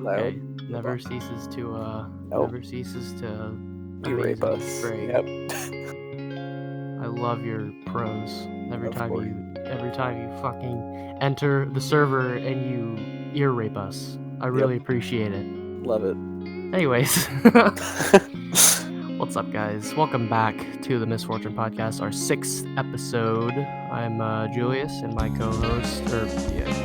Loud. Never ceases to amaze Rape me, us. Greg. Yep. I love your prose. Every Of time course. you fucking enter the server and you ear rape us. I really appreciate it. Love it. Anyways, what's up, guys? Welcome back to the Misfortune Podcast, our 6th episode. I'm Julius, and my co-host,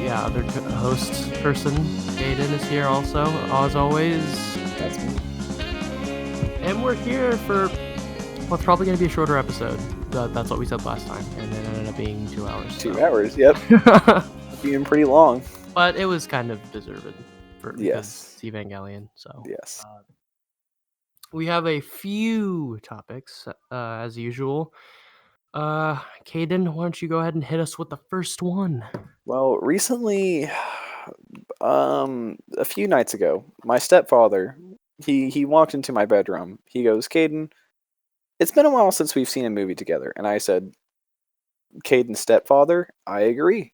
other host person, Aiden, is here also, as always. That's me. And we're here for what's probably going to be a shorter episode. That's what we said last time, and it ended up being 2 hours. 2 hours, yep. Being pretty long. But it was kind of deserved because Yes. it's Evangelion. So Yes. We have a few topics, as usual. Caden, why don't you go ahead and hit us with the first one? Well, recently, a few nights ago, my stepfather, he walked into my bedroom. He goes, "Caden, it's been a while since we've seen a movie together." And I said, "Caden's stepfather, I agree."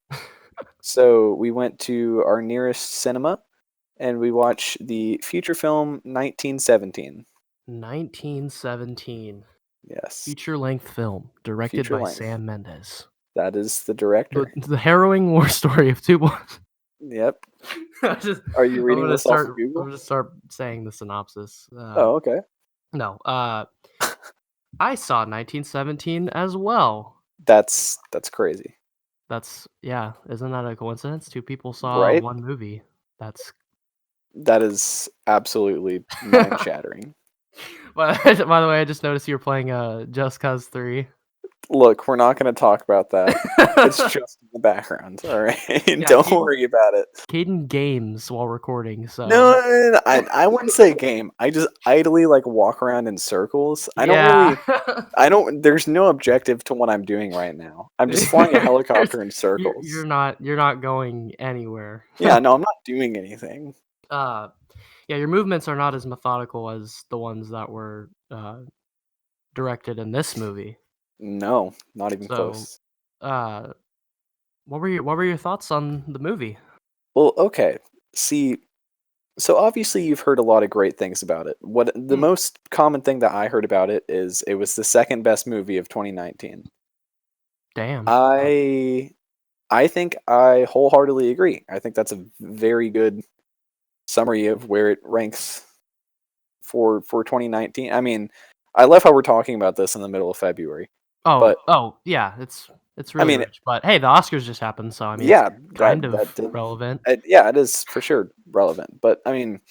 So we went to our nearest cinema, and we watched the feature film 1917. 1917. Yes. Feature-length film, directed by Sam Mendes. That is the director. The harrowing war story of two boys. Yep. Are you reading this off of Google? I'm going to start saying the synopsis. Okay. No. I saw 1917 as well. That's crazy. Isn't that a coincidence? 2 people saw one movie. That is absolutely mind-shattering. By the way, I just noticed you were playing Just Cause 3. Look, we're not going to talk about that. It's just in the background, all right? Don't worry about it. Caden games while recording, so... No, I wouldn't say game. I just idly, walk around in circles. There's no objective to what I'm doing right now. I'm just flying a helicopter in circles. You're not going anywhere. Yeah, no, I'm not doing anything. Your movements are not as methodical as the ones that were directed in this movie. No, not even close. What were your thoughts on the movie? Well, okay. See, so obviously you've heard a lot of great things about it. What the most common thing that I heard about it is it was the second best movie of 2019. Damn. I think I wholeheartedly agree. I think that's a very good summary of where it ranks for 2019. I mean, I love how we're talking about this in the middle of February. Yeah, it's really rich. But hey, the Oscars just happened, so I mean, yeah, it's kind of relevant. It is for sure relevant. But I mean,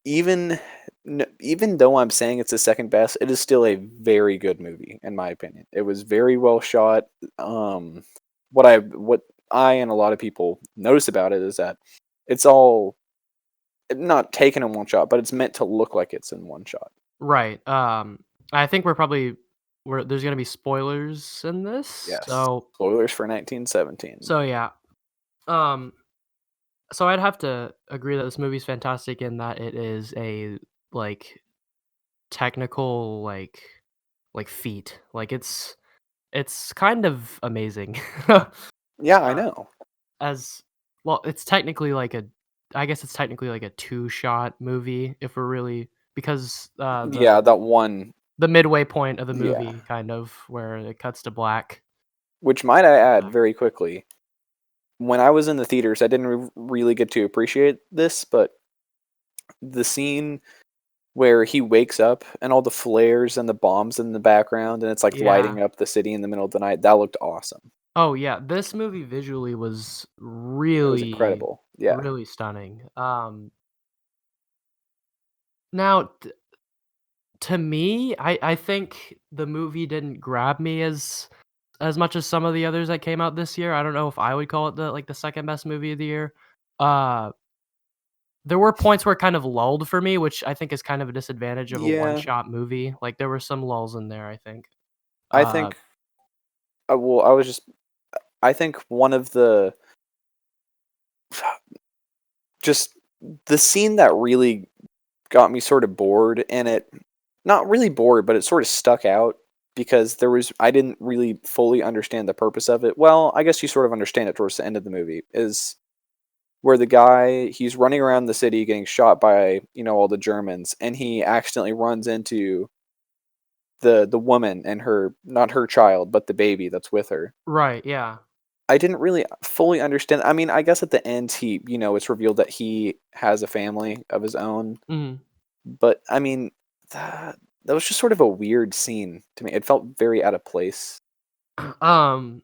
even though I'm saying it's the second best, it is still a very good movie in my opinion. It was very well shot. What I and a lot of people notice about it is that it's all not taken in one shot, but it's meant to look like it's in one shot. Right. I think there's going to be spoilers in this. Yes. So spoilers for 1917. So yeah. So I'd have to agree that this movie's fantastic in that it is a technical feat. It's kind of amazing. Yeah, I know. As well, it's technically I guess it's technically a 2-shot movie if we're really because the midway point of the movie kind of where it cuts to black. Which might I add very quickly, when I was in the theaters, I didn't really get to appreciate this, but the scene where he wakes up and all the flares and the bombs in the background and it's lighting up the city in the middle of the night, that looked awesome. Oh yeah, this movie visually was really incredible. Yeah. Really stunning. Now to me, I think the movie didn't grab me as much as some of the others that came out this year. I don't know if I would call it the second best movie of the year. There were points where it kind of lulled for me, which I think is kind of a disadvantage of a one-shot movie. There were some lulls in there, I think. I think one of the just the scene that really got me sort of bored, and it not really bored, but it sort of stuck out because I didn't really fully understand the purpose of it. Well, I guess you sort of understand it towards the end of the movie, is where the guy, he's running around the city getting shot by, all the Germans, and he accidentally runs into the woman and her, not her child, but the baby that's with her. Right, yeah. I didn't really fully understand. I mean, I guess at the end it's revealed that he has a family of his own, Mhm. but I mean, that was just sort of a weird scene to me. It felt very out of place. Um,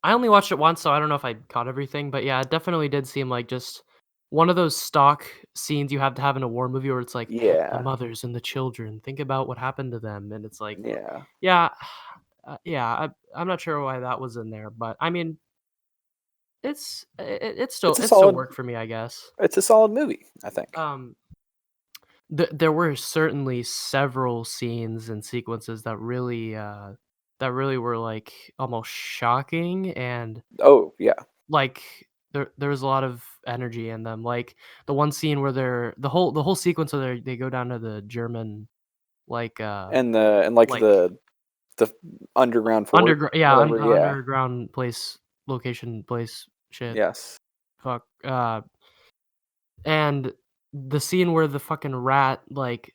I only watched it once, so I don't know if I caught everything, but yeah, it definitely did seem like just one of those stock scenes you have to have in a war movie where it's like, "The Yeah, mothers and the children, think about what happened to them," and it's like, yeah. yeah, yeah, I'm not sure why that was in there, but I mean, It's a it still solid worked for me, I guess. it's a solid movie, I think. Um, there were certainly several scenes and sequences that really were, like, almost shocking and, Oh, yeah. like, there was a lot of energy in them, like, the one scene where the whole sequence where they go down to the German, like, And like like, the underground fort, whatever, yeah. underground place shit, Yes. fuck, and the scene where the fucking rat, like,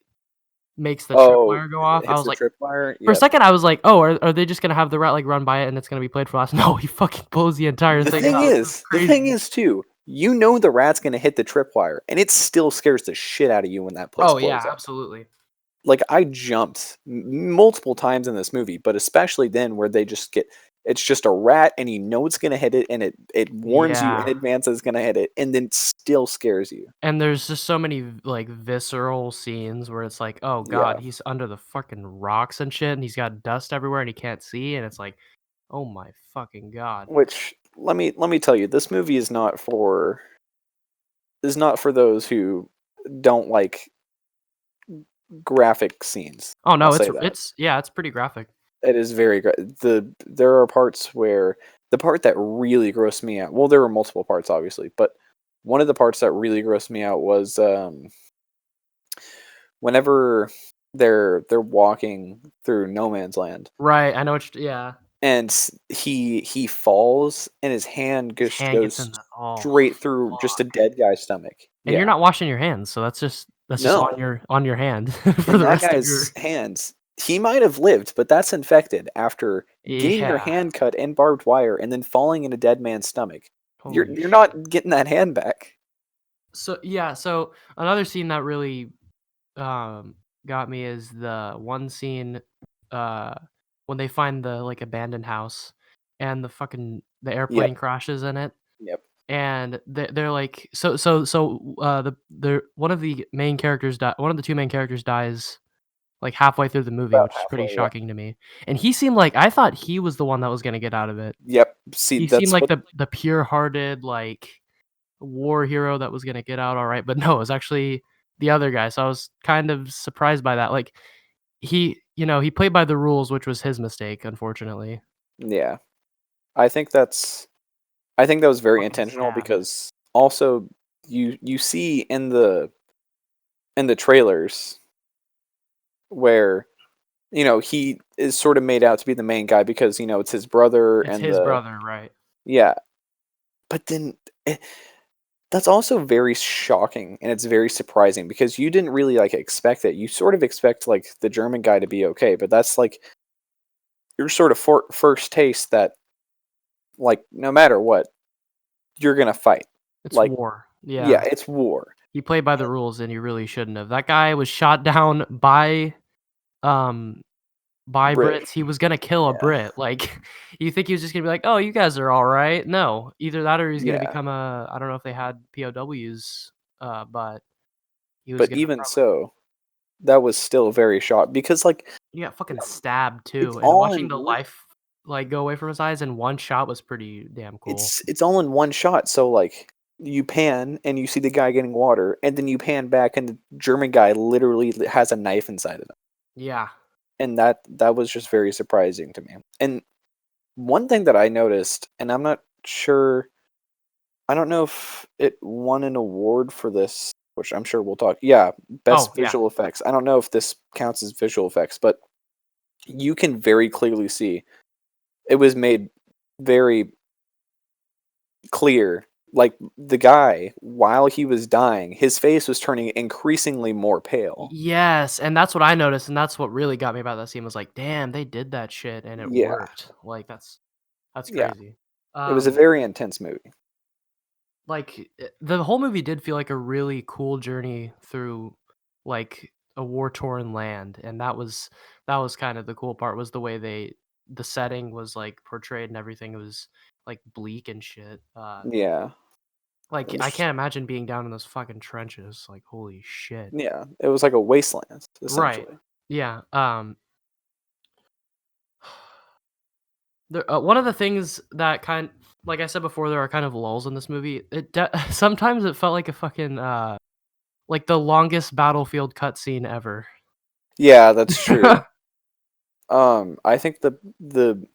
makes the Oh, tripwire go off, it I hits was the like tripwire? for a Yep. second, I was like, "Oh, are they just gonna have the rat, like, run by it and it's gonna be played for us?" No, he fucking blows the entire The thing thing up, it's is the thing crazy. is too, the rat's gonna hit the tripwire, and it still scares the shit out of you when that place Oh, blows yeah, up. absolutely. Like, I jumped multiple times in this movie, but especially then where they just get it's just a rat and it's gonna hit it, and it warns you in Yeah, advance that it's gonna hit it, and then still scares you. and there's just so many, like, visceral scenes where it's like, "Oh god, Yeah. he's under the fucking rocks and shit, and he's got dust everywhere, and he can't see," and it's like, "Oh my fucking god." Which, let me tell you, this movie is not for those who don't like graphic scenes. Oh, I'll no, say that. it's yeah, it's pretty graphic. It is very there are parts where the part that really grossed me out, well, there were multiple parts, obviously, but one of the parts that really grossed me out was, whenever they're walking through no man's land, Right, I know what yeah. and he falls, and his hand His just hand gets goes in the oh, straight through just a fuck. dead guy's stomach. And you're Yeah. not washing your hands, so that's just No. on your hand for In the that rest of your guy's hands, he might have lived, but that's infected after getting your yeah. hand cut in barbed wire and then falling in a dead man's stomach. You're Holy you're shit. not getting that hand back. So, yeah, so another scene that really, um, got me is the one scene, uh, when they find the, like, abandoned house and the Yep, airplane crashes in it, yep. and they're like the one of the main characters one of the 2 main characters dies, like, halfway through the movie, About which is pretty halfway, yep. shocking to me, and he seemed like I thought he was the one that was gonna get out of it. Yep. See, He seemed that's like what the pure-hearted, like, war hero that was gonna get out alright, but no, it was actually the other guy, so I was kind of surprised by that, like, he played by the rules, which was his mistake, unfortunately. yeah. I think that's I think that was very Fucking intentional stabbed. because also you see in the trailers where, he is sort of made out to be the main guy because, it's his brother It's and his brother, right. yeah, but then that's also very shocking, and it's very surprising because you didn't really, like, expect it. You sort of expect, like, the German guy to be okay, but that's, like, your sort of first taste that, like, no matter what, you're gonna fight. It's Like, war, yeah, yeah. it's war. He played by the And rules, and he really shouldn't have. That guy was shot down um, by British. Brits. He was gonna kill a Yeah. Brit, like, you think he was just gonna be like, "Oh, you guys are alright." No, either that or he's gonna Yeah. become a I don't know if they had POWs, but he was But gonna even probably so, that was still very shock because, like, he got fucking stabbed it's too, and all watching in the one life, like, go away from his eyes in one shot was pretty damn cool. it's all in one shot, so, like, you pan and you see the guy getting water, and then you pan back and the German guy literally has a knife inside of him, Yeah. and that was just very surprising to me. And one thing that I noticed, and I'm not sure, I don't know if it won an award for this, which I'm sure we'll talk, yeah, Oh, best yeah. visual effects. I don't know if this counts as visual effects, but you can very clearly see it was made very clear like the guy, while he was dying, his face was turning increasingly more pale. Yes, and that's what I noticed, and that's what really got me about that scene was like, damn, they did that shit and it Yeah, worked. Like that's yeah. crazy. It was a Um, very intense movie. like the whole movie did feel like a really cool journey through like a war-torn land, and that was kind of the cool part was the way the setting was like portrayed and everything. It was like bleak and shit. Yeah. It Like was I just, can't imagine being down in those fucking trenches. Like holy shit. yeah, it was like a wasteland, Right. essentially. Yeah. One of the things that like I said before, there are kind of lulls in this movie. Sometimes it felt like a fucking like the longest battlefield cutscene ever. Yeah, that's true. I think the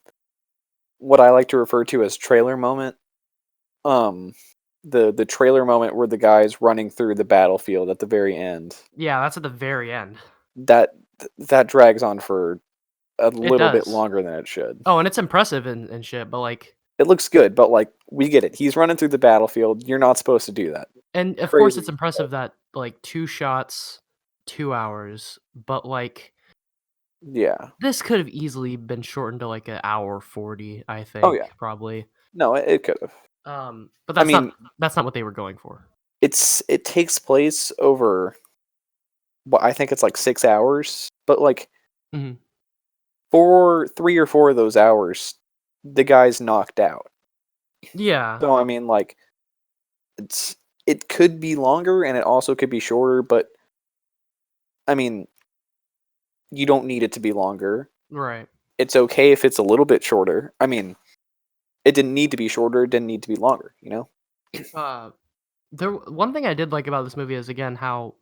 what I like to refer to as trailer moment, um, the trailer moment where the guy's running through the battlefield at the very end, Yeah, that's at the very end. that that drags on for a It little bit does. longer than it should. Oh, and it's impressive and shit, but like, It looks good, but like we get it. He's running through the battlefield. You're not supposed to do that. and of course it's Crazy. impressive that like 2 shots, 2 hours, but like Yeah. this could have easily been shortened to like an hour 40, I Oh think, yeah. probably. No, it could have. But I that's not mean, that's not what they were going for. it takes place over what I think it's like 6 hours, but like Mhm. for 3 or 4 of those hours, the guy's knocked out. Yeah, So I mean, like it could be longer and it also could be shorter, but I mean, you don't need it to be longer. right. It's okay if it's a little bit shorter. I mean, it didn't need to be shorter, it didn't need to be longer, you know? Uh, one thing I did like about this movie is again how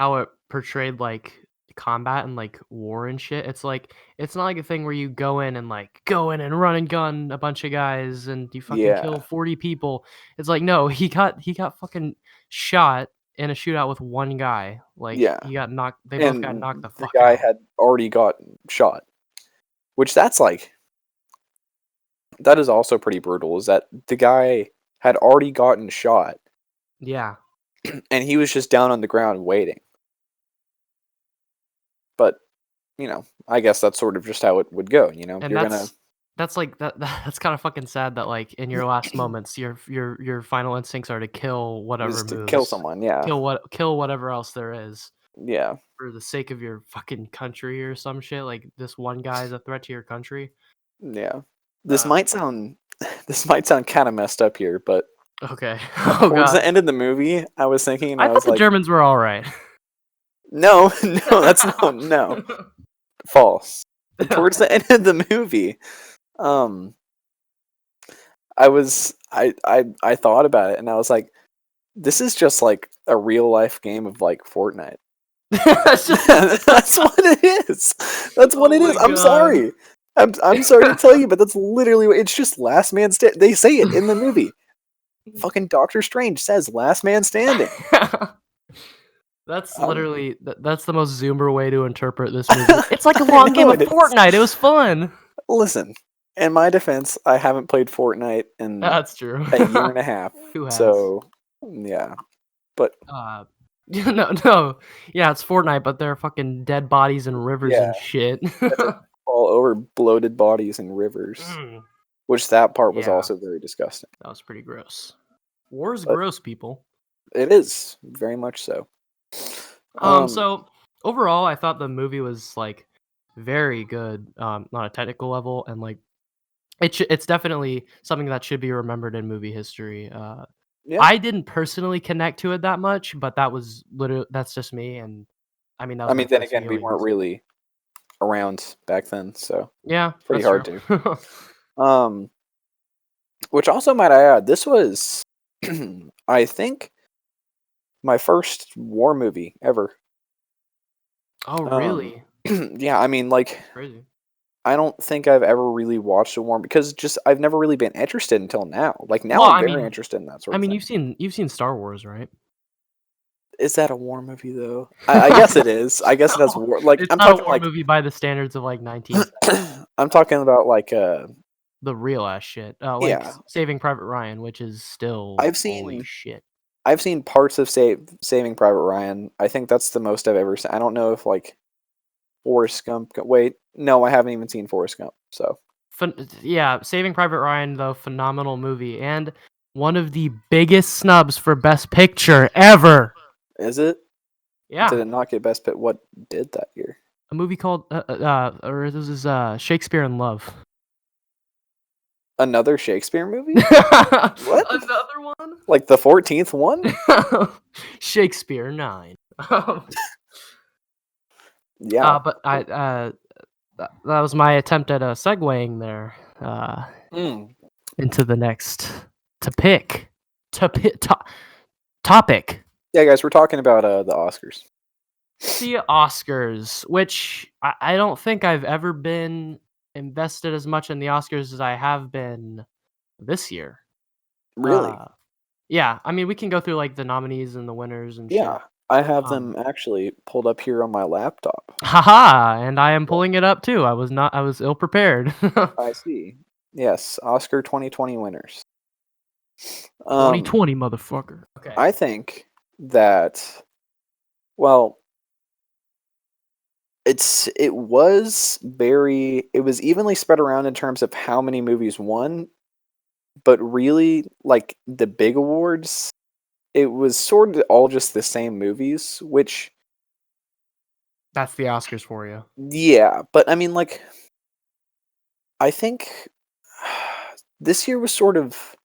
it portrayed like combat and like war and shit. It's like it's not like a thing where you go in and run and gun a bunch of guys and you fucking kill Yeah. 40 people. It's like no, he got fucking shot in a shootout with one guy. Like Yeah. he got knocked. They both got And knocked the the fuck guy out. had already gotten shot, which that's like that is also pretty brutal. Is that the guy had already gotten shot Yeah, and he was just down on the ground waiting. But I guess that's sort of just how it would go. and You're gonna that's like that's kind of fucking sad that like in your last moments your final instincts are to kill whatever is to kill moves, someone. Yeah, kill whatever else there is yeah, for the sake of your fucking country or some shit. Like this one guy is a threat to your country. yeah. This Uh, might sound this might sound kind of messed up here, but okay. Oh towards the god. end of the movie, I was thinking, and I I thought was the like, Germans were all right. no, no, that's no, false. Towards the end of the movie, um, I thought about it, and I was like, this is just like a real life game of like Fortnite. That's just That's what it is. That's what oh it my is. I'm god. sorry. I'm sorry to tell you, but that's literally it's just last man stand. They say it in the movie. Fucking Doctor Strange says last man standing. That's Um, literally that's the most zoomer way to interpret this movie. It's like a long I game know of it is. Fortnite. It was fun. Listen, in my defense, I haven't played Fortnite in That's true. a year and a half. Who has? So yeah, but Uh, no. Yeah, it's Fortnite, but there are fucking dead bodies in rivers yeah, and shit. all over bloated bodies and rivers. Mm, Which that part was yeah, also very disgusting. that was pretty gross. War's But gross, people. it is very much so. So overall, I thought the movie was like very good, on a technical level, and like it's definitely something that should be remembered in movie history. Yeah. I didn't personally connect to it that much, but that's just me, and I mean that I was my mean, then first again, we weren't viewings. really around back then, so Yeah, pretty that's true. hard to. Um, which also might I add, this was, I think, my first war movie ever. Oh, Um, really? yeah, I mean, like, Crazy. I don't think I've ever really watched a war because just I've never really been interested until now. Like now, Well, I'm very interested in that sort of thing. you've seen Star Wars, right? Is that a war movie though? I guess it is. I guess it has No, war. Like it's I'm not a talking war like movie by the standards of like 1970. I'm talking about like the real ass shit. Like Yeah, Saving Private Ryan, which is still I've holy seen shit. I've seen parts of Saving Private Ryan. I think that's the most I've ever seen. I don't know if like Forrest Gump. Wait, no, I haven't even seen Forrest Gump. So Yeah, Saving Private Ryan, though, phenomenal movie and one of the biggest snubs for Best Picture ever. is it? Did Yeah, it not get Best Pick? What did that year? a movie called or this is Shakespeare in Love. Another Shakespeare movie? What? Another one? Like the 14th one? Shakespeare 9. Yeah. But that was my attempt at segueing there Mm. into the next to pick to pick topic. Yeah, guys, we're talking about the Oscars. The Oscars, which I don't think I've ever been invested as much in the Oscars as I have been this year. Really? Yeah, I mean, we can go through like the nominees and the winners and shit. Yeah. I have Um, them actually pulled up here on my laptop. Haha, and I am Yeah, pulling it up too. I was ill prepared. I see. Yes, Oscar 2020 winners. 2020, motherfucker. Okay. I think that, well, it was evenly spread around in terms of how many movies won, but really like the big awards, it was sort of all just the same movies, which That's the Oscars for you. yeah, but I mean like I think this year was sort of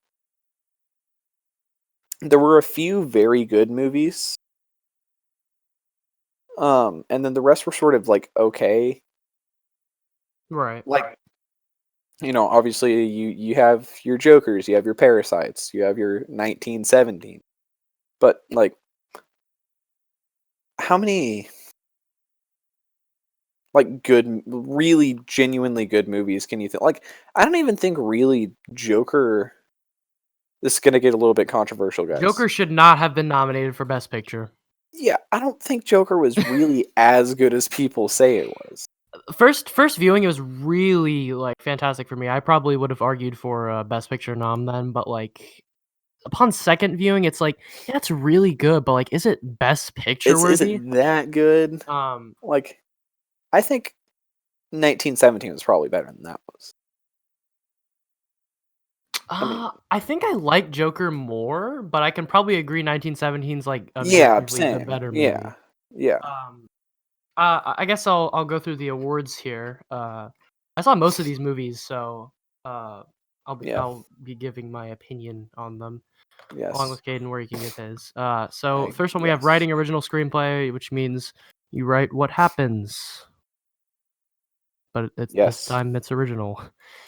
there were a few very good movies. And then the rest were sort of like okay. Right. Like obviously you have your Jokers, you have your Parasites, you have your 1917. But like how many like good really genuinely good movies can you think? Like I don't even think really Joker. This is going to get a little bit controversial, guys. Joker should not have been nominated for Best Picture. Yeah, I don't think Joker was really as good as people say it was. First viewing, it was really like fantastic for me. I probably would have argued for Best Picture nom then, but like upon second viewing, it's like yeah, it's really good, but like, is it Best Picture Is worthy? it that good? Um, Like I think 1917 was probably better than that was. I mean, I think I like Joker more, but I can probably agree 1917's like yeah, objectively the same. better movie. Yeah. Yeah. Um, I guess I'll go through the awards here. I saw most of these movies, so uh, Yeah. I'll be giving my opinion on them along Yes. with Caden, where he can give his. So first one we have Yes. writing original screenplay, which means you write what happens, but this Yes. time it's original.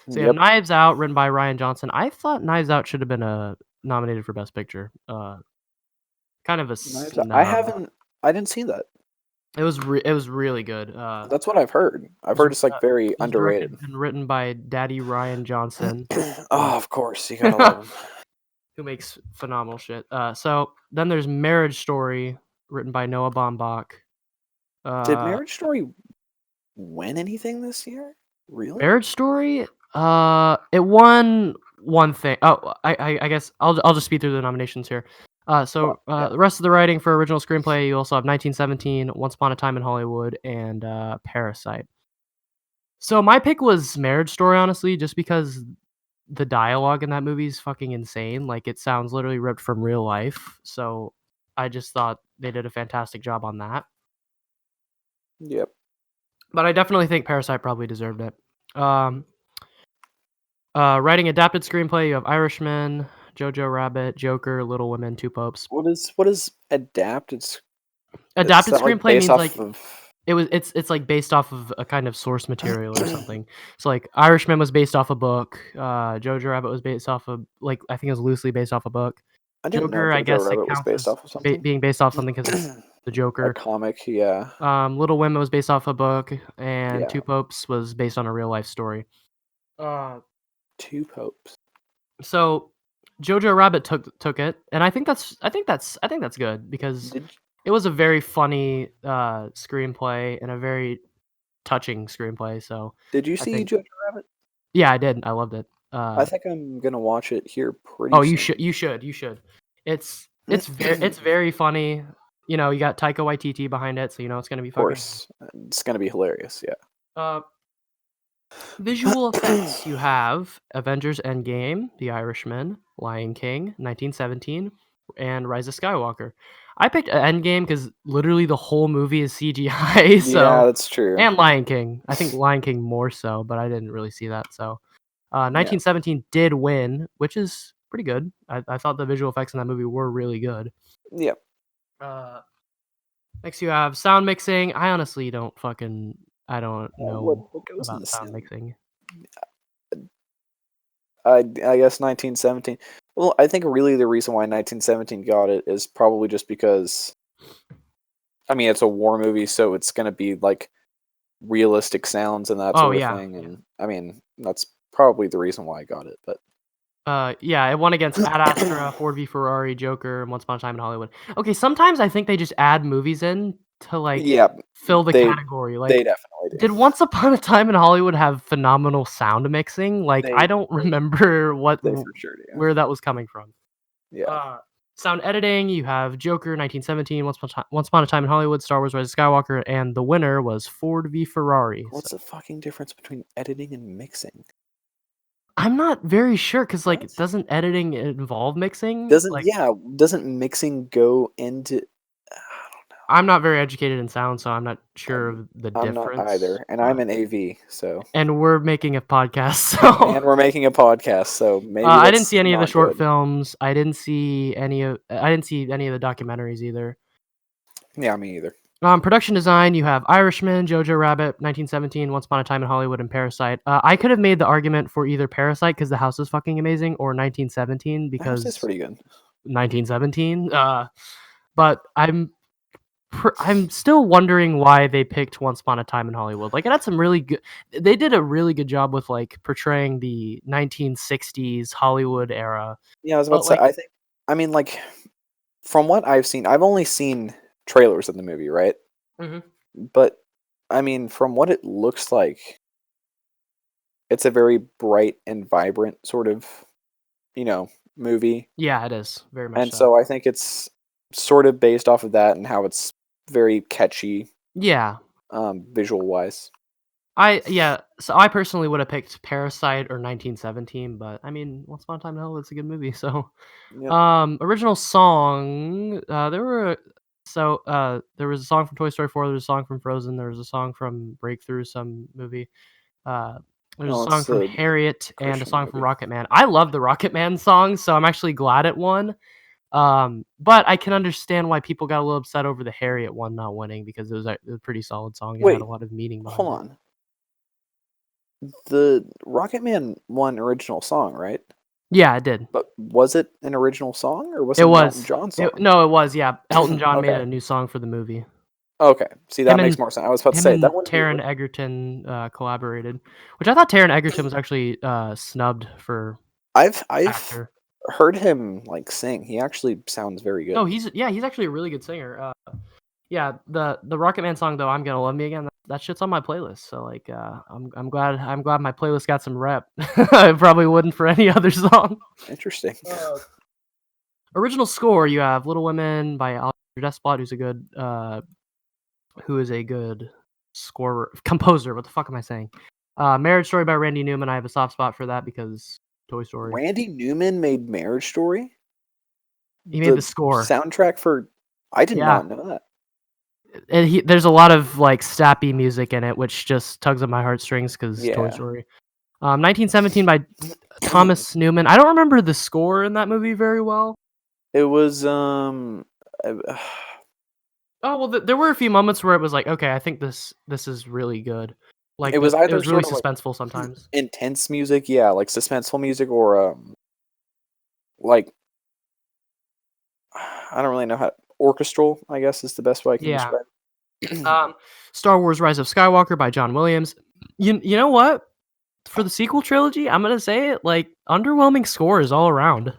So you have Yep. Knives Out, written by Ryan Johnson. I thought Knives Out should have been nominated for Best Picture. Kind of a snub. I didn't see that. It was really good. That's what I've heard. I've Was, heard it's like very was directed underrated. and written by Daddy Ryan Johnson, Oh, of course, you gotta love him. who makes phenomenal shit. So then there's Marriage Story, written by Noah Baumbach. Did Marriage Story win anything this year? Really? Marriage Story, it won one thing. Oh, I guess I'll just speed through the nominations here. Yeah. The rest of the writing for original screenplay, you also have 1917, Once Upon a Time in Hollywood, and Parasite. So my pick was Marriage Story, honestly, just because the dialogue in that movie is fucking insane. Like it sounds literally ripped from real life. So I just thought they did a fantastic job on that. Yep. But I definitely think Parasite probably deserved it. Um, Writing adapted screenplay, you have Irishman, Jojo Rabbit, Joker, Little Women, Two Popes. What is adapted? Is Adapted that like screenplay based means off like of? it's like based off of a kind of source material or something. So like Irishman was based off a book. Jojo Rabbit was based off of like I think it was loosely based off a book. I didn't know Joker, I Jojo guess it Rabbit was counts based as off of something. being based off something because it's the A Joker. comic, yeah. Little Women was based off a book, and Yeah. Two Popes was based on a real life story. Two popes. So Jojo Rabbit took it, and I think that's good because Did it was a very funny screenplay and a very touching screenplay. So Did you I see think Jojo Rabbit? yeah, I did. I loved it. I think I'm gonna watch it here pretty Oh, soon. you should. It's very funny. You know, you got Taika Waititi behind it, so you know it's gonna be Of fucking. course, it's gonna be hilarious. Yeah. Uh, Visual effects, you have Avengers Endgame, The Irishman, Lion King, 1917, and Rise of Skywalker. I picked Endgame because literally the whole movie is CGI, Yeah, so that's true. and Lion King. I think Lion King more so, but I didn't really see that. So, Yeah. 1917 did win, which is pretty good. I thought the visual effects in that movie were really good. Yep. Next you have sound mixing. I honestly don't fucking I don't know What goes in about the sound sound? mixing. I guess 1917. Well, I think really the reason why 1917 got it is probably just because, I mean, it's a war movie, so it's gonna be like realistic sounds and that Oh sort of yeah. thing. And I mean, that's probably the reason why I got it. But Yeah, it won against Ad Astra, Ford v Ferrari, Joker, and Once Upon a Time in Hollywood. Okay, sometimes I think they just add movies in to like yeah, fill the they category. they Like, definitely do. did Once Upon a Time in Hollywood have phenomenal sound mixing? Like, I They don't remember they for sure do. where that was coming from. Yeah. Uh, Sound editing, you have Joker, 1917, Once Upon a Time in Hollywood, Star Wars: Rise of Skywalker, and the winner was Ford v Ferrari. So What's the fucking difference between editing and mixing? I'm not very sure because like, What? doesn't editing involve mixing? Like, Doesn't mixing go into? I don't know. I'm not very educated in sound, so I'm not sure I'm of the I'm not difference. either, and I'm an AV, so And we're making a podcast, so and we're making a podcast, so maybe I didn't that's see any of the not short good. films. I didn't see any of the documentaries either. Yeah, me either. Production design, you have Irishman, Jojo Rabbit, 1917, Once Upon a Time in Hollywood, and Parasite. I could have made the argument for either Parasite because the house is fucking amazing, or 1917 The house is because pretty good. 1917. But I'm still wondering why they picked Once Upon a Time in Hollywood. Like, it had some really good. They did a really good job with like portraying the 1960s Hollywood era. Yeah, I was about But to say. like, I mean, like from what I've seen, I've only seen trailers of the movie, right? mhm. But I mean, from what it looks like, it's a very bright and vibrant sort of, movie. Yeah, it is very much And so. so I think it's sort of based off of that and how it's very catchy, Yeah, visual wise. So I personally would have picked Parasite or 1917, but I mean, Once Upon a Time in Hollywood's a good movie. So, Yep. original song. There was a song from Toy Story 4. There was a song from Frozen. There was a song from Breakthrough, some movie. Uh, there's a Oh, song it's from the Harriet and a Christian song from movie. Rocket Man. I love the Rocket Man song, so I'm actually glad it won. But I can understand why people got a little upset over the Harriet one not winning because it was a pretty solid song and had a Wait, lot of meaning behind hold it. on. The Rocket Man one original song, right? Yeah, it did. But was it an original song or was It it an Elton was. John song? No, it was. Yeah, Elton John made Okay. a new song for the movie. Okay. See, that Him makes and more sense. I was about to him say and that wouldn't be Taron original. Egerton collaborated, which I thought Taron Egerton was actually snubbed for I've actor. heard him like sing. He actually sounds very No, good. he's actually a really good singer. Yeah, the Rocket Man song though, I'm Gonna Love Me Again. That shit's on my playlist. So like, I'm glad my playlist got some rep. I probably wouldn't for any other song. Interesting. Original score, you have Little Women by Alexander Desplat, who is a good composer. What the fuck am I saying? Marriage Story by Randy Newman. I have a soft spot for that because Toy Story. Randy Newman made Marriage Story? He made the The score. soundtrack for I did Yeah, not know that. and there's a lot of like sappy music in it, which just tugs at my heartstrings because Toy Yeah. Story. 1917 by Thomas Newman. I don't remember the score in that movie very well. It was Oh well, there were a few moments where it was like, okay, I think this is really good. Like it was it either was really sort of like suspenseful sometimes. intense music, yeah, like suspenseful music or like I don't really know how orchestral, I guess is the best way I can Yeah. describe it. Star Wars: Rise of Skywalker by John Williams. You know what? For the sequel trilogy, I'm gonna say it like underwhelming scores all around.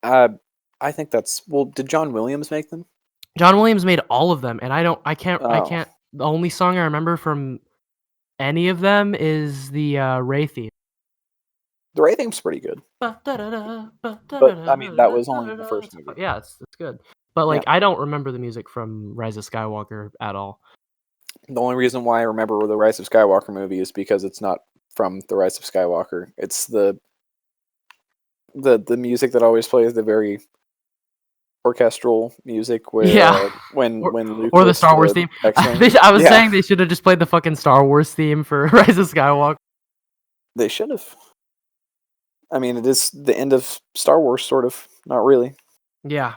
uh I think that's well, did John Williams make them? John Williams made all of them, and I Oh. can't. The only song I remember from any of them is the Ray theme. The Ray theme's pretty good. But I mean, that was only in the first movie. Yeah, it's good. But like, Yeah. I don't remember the music from Rise of Skywalker at all. The only reason why I remember the Rise of Skywalker movie is because it's not from the Rise of Skywalker. It's the music that always plays, the very orchestral music where when Luke or the lifts Star Wars theme. I was saying they should have just played the fucking Star Wars theme for Rise of Skywalker. They should have. I mean, it is the end of Star Wars, sort of. Not really. Yeah,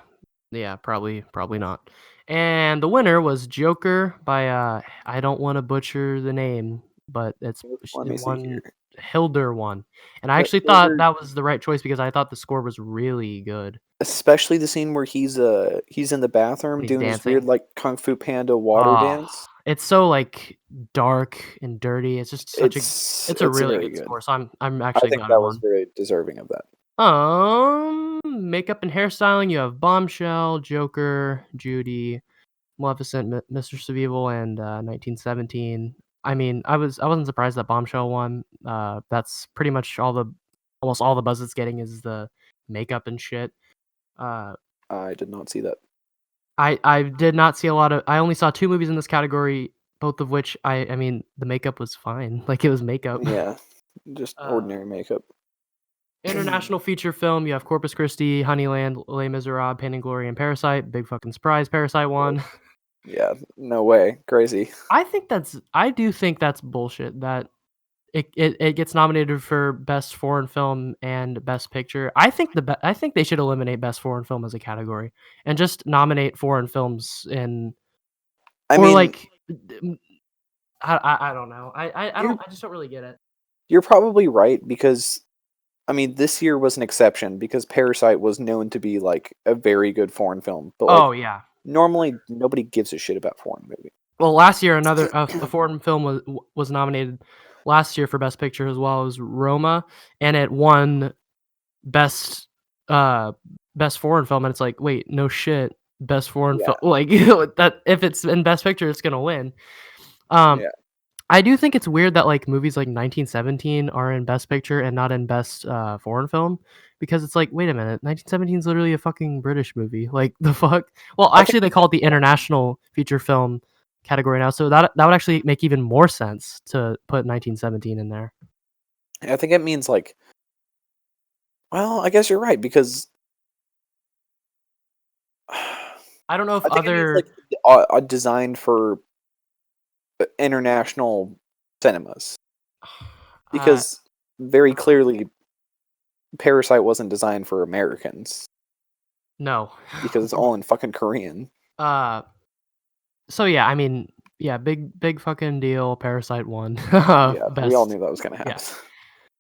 probably not. And the winner was Joker by I don't want to butcher the name, but it's Let me see here. Hildur won. And I actually thought that was the right choice because I thought the score was really good. Especially the scene where he's in the bathroom doing this weird like Kung Fu Panda water dance. It's so like dark and dirty. It's just it's a really good score. So I'm actually I think that was very deserving of that. Makeup and hairstyling, you have Bombshell, Joker, Judy, Maleficent, Mistress of Evil, and 1917. I mean, I wasn't surprised that Bombshell won. That's pretty much almost all the buzz it's getting is the makeup and shit. I did not see that. I did not see a lot of. I only saw 2 movies in this category, both of which I mean the makeup was fine. Like, it was makeup. Yeah, just ordinary makeup. International feature film, you have Corpus Christi, Honeyland, Les Miserables, Pain and Glory, and Parasite. Big fucking surprise, Parasite won. Yeah, no way, crazy. I do think that's bullshit that it gets nominated for best foreign film and best picture. I think they should eliminate best foreign film as a category and just nominate foreign films in. I don't know. I just don't really get it. You're probably right because, I mean, this year was an exception because Parasite was known to be like a very good foreign film. But normally nobody gives a shit about foreign movies. Well, last year a foreign film was nominated last year for best picture as well as Roma, and it won best foreign film. And it's like, wait, no shit, best foreign film. Like, that if it's in best picture, it's gonna win. I do think it's weird that like movies like 1917 are in best picture and not in best foreign film, because it's like, wait a minute, 1917 is literally a fucking British movie. Like, the fuck. Well, actually, they call it the international feature film category now, so that would actually make even more sense to put 1917 in there. I think it means like, well, I guess you're right because I don't know if other it means, like, designed for international cinemas, because very clearly Parasite wasn't designed for Americans. No, because it's all in fucking Korean. So yeah, I mean, yeah, big fucking deal. Parasite won. Yeah, we all knew that was gonna happen. Yeah.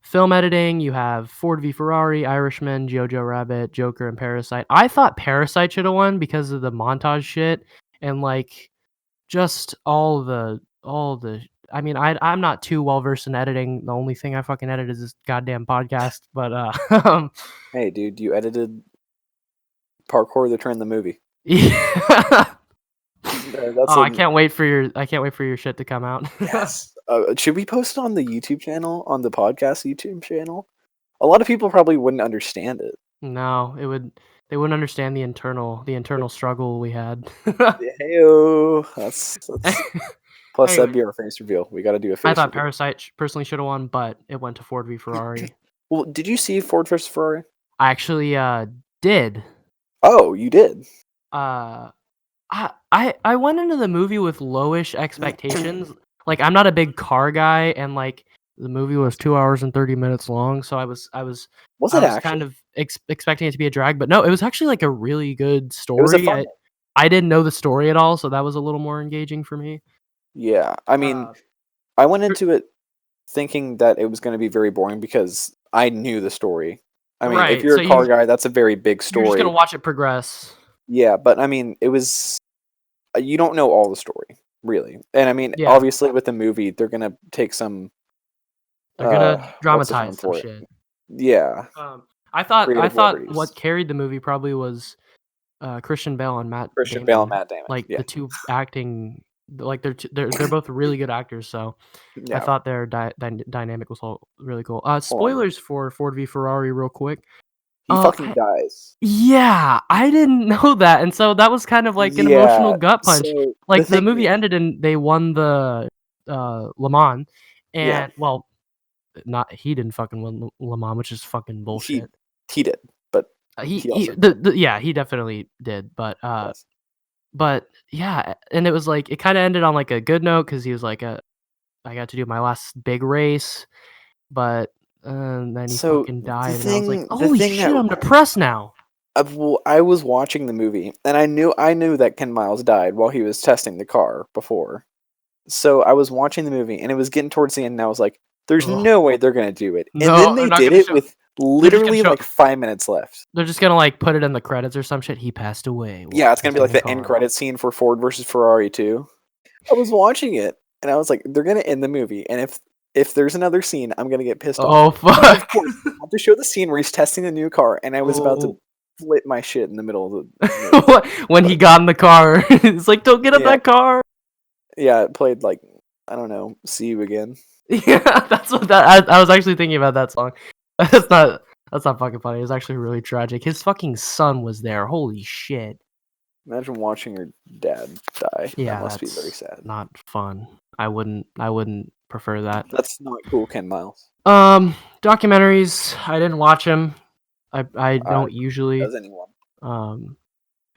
Film editing, you have Ford v Ferrari, Irishman, Jojo Rabbit, Joker, and Parasite. I thought Parasite should have won because of the montage shit and like just all the. I mean, I'm not too well versed in editing. The only thing I fucking edit is this goddamn podcast. But hey, dude, you edited Parkour the Trend the movie. Yeah. I can't wait for your shit to come out. Yes. Should we post it on the YouTube channel, on the podcast YouTube channel? A lot of people probably wouldn't understand it. No, they wouldn't understand the internal struggle we had. Hey-o. That's plus anyway, that'd be our face reveal. We got to do a face reveal. I thought Parasite personally should have won, but it went to Ford v Ferrari. Well, did you see Ford vs Ferrari? I actually did. Oh, you did? I went into the movie with lowish expectations. Like, I'm not a big car guy, and like the movie was 2 hours and 30 minutes long, so I was kind of expecting it to be a drag, but no, it was actually like a really good story. It was a fun I didn't know the story at all, so that was a little more engaging for me. Yeah, I mean, I went into it thinking that it was going to be very boring because I knew the story. I mean, if you're a car guy, that's a very big story. You're just going to watch it progress. Yeah, but I mean, it was... You don't know all the story, really. And I mean, obviously with the movie, they're going to take some... They're going to dramatize some shit. Yeah. I thought what carried the movie probably was Christian Bale and Matt Damon. Like, the two acting Like they're both really good actors. So I Yeah, thought their dynamic was all really cool. hold on. Spoilers for Ford v Ferrari, real quick. He fucking dies. Yeah, I didn't know that, and so that was kind of like an emotional Yeah. gut punch. So the Like the movie thing, ended and they won the Le Mans, yeah, and well, not he didn't fucking win Le Mans, which is fucking he bullshit. he did, but He he he also the yeah, he definitely did, yes. but yeah, and it was like it kind of ended on like a good note because he was like, I got to do my last big race, but then he So fucking died, and I was like, the holy thing shit, that I'm depressed now. well, I was watching the movie and I knew that Ken Miles died while he was testing the car before. So I was watching the movie and it was getting towards the end and I was like, there's Ugh. no way they're gonna do it. And No, then they're they not did gonna it show. with They're just gonna literally show. like 5 minutes left. They're just gonna like put it in the credits or some shit. He passed away. Yeah, it's gonna be like testing the the end car. credit scene for Ford versus Ferrari 2. I was watching it and I was like, they're gonna end the movie, and if there's another scene, I'm gonna get pissed off. Oh And of fuck! course, I have to show the scene where he's testing the new car, and I was about to Oh. flip my shit in the middle of the movie. When he got in the car, it's like, don't get in Yeah, that car. yeah, it played like I don't know, "See You Again." Yeah, that's what that. I was actually thinking about that song. That's not. That's not fucking funny. It was actually really tragic. His fucking son was there. Holy shit. Imagine watching your dad die. That Yeah, must be very that's sad. not fun. I wouldn't prefer that. That's not cool, Ken Miles. Documentaries. I didn't watch them. I Uh, don't usually. does anyone? Um,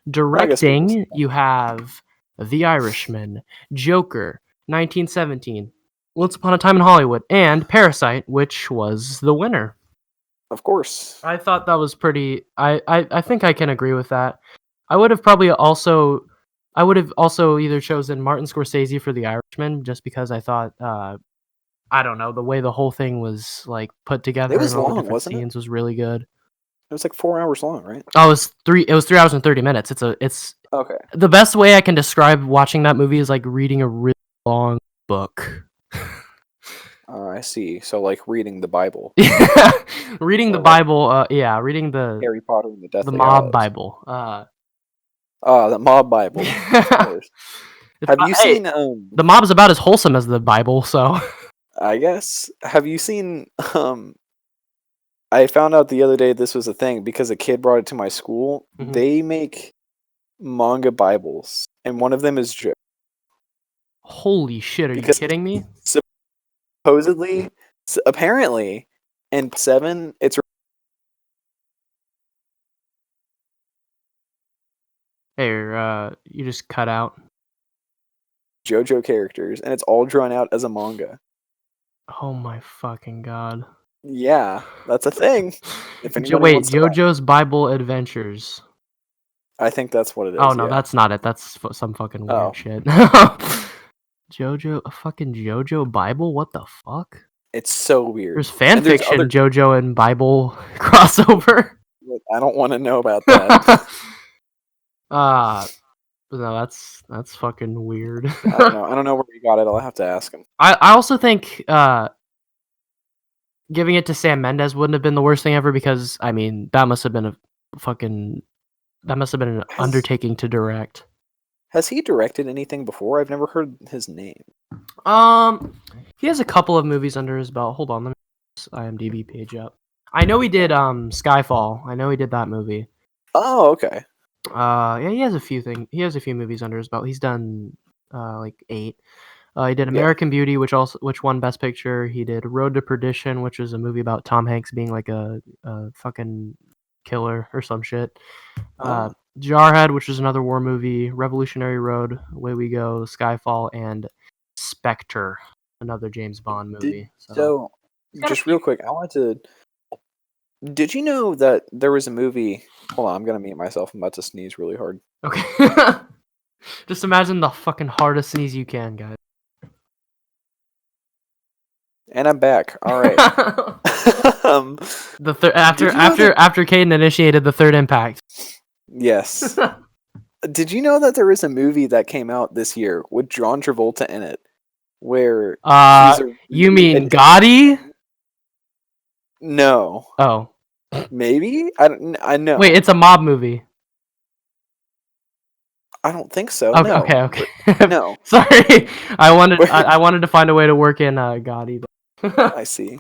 I guess people. Directing, you have The Irishman, Joker, 1917, Once Upon a Time in Hollywood, and Parasite, which was the winner. Of course. I thought that was pretty. I think I can agree with that. I would have probably also. I would have also either chosen Martin Scorsese for The Irishman, just because I thought. I don't know, the way the whole thing was like put together It was and all the long, different wasn't it? scenes was really good. It was like 4 hours long, right? Oh, it was 3 hours and 30 minutes. It's Okay. the best way I can describe watching that movie is like reading a really long book. I see. So like reading the Bible Reading the or like Bible, yeah, reading the Harry Potter and the the Deathly mob Hallows. Bible. The Mob Bible, of course. Have you Hey, seen the mob's about as wholesome as the Bible, so I guess have you seen I found out the other day this was a thing because a kid brought it to my school. Mhm. They make manga Bibles, and one of them is Joe. Holy shit, are you Because kidding me? supposedly, apparently, in 7, it's Hey, you just cut out. JoJo characters, and it's all drawn out as a manga. Oh my fucking god. Yeah, that's a thing. If anybody Wait, wants to buy it. JoJo's Bible Adventures. I think that's what it Oh is. no, Yeah. that's not it. That's some fucking weird Oh, shit. A fucking JoJo Bible? What the fuck? it's so weird. There's fan And there's other. fiction JoJo and Bible crossover. I don't want to know about that. uh no, that's fucking weird. I don't know. I don't know where he got it. I'll have to ask him. I also think giving it to Sam Mendes wouldn't have been the worst thing ever because I mean that must have been an Has undertaking to direct. Has he directed anything before? I've never heard his name. He has a couple of movies under his belt. Hold on, let me get this IMDb page up. I know he did Skyfall. I know he did that movie. Oh, okay. Yeah, he has a few movies under his belt. He's done like 8. He did Yeah. American Beauty, which won Best Picture. He did Road to Perdition, which was a movie about Tom Hanks being like a fucking killer or some shit. Oh. Jarhead, which is another war movie. Revolutionary Road, Away We Go, Skyfall, and Spectre, another James Bond movie. So, he's got a just real quick, I wanted to. Did you know that there was a movie? Hold on, I'm gonna mute myself. I'm about to sneeze really hard. Okay. Just imagine the fucking hardest sneeze you can, guys. And I'm back. All right. After Caden initiated the third impact. Yes. Did you know that there is a movie that came out this year with John Travolta in it, where you mean Gotti? No. Oh, Maybe I know. wait, it's a mob movie. I don't think so. Okay, No. okay. No. Sorry, I wanted to find a way to work in Gotti. I see.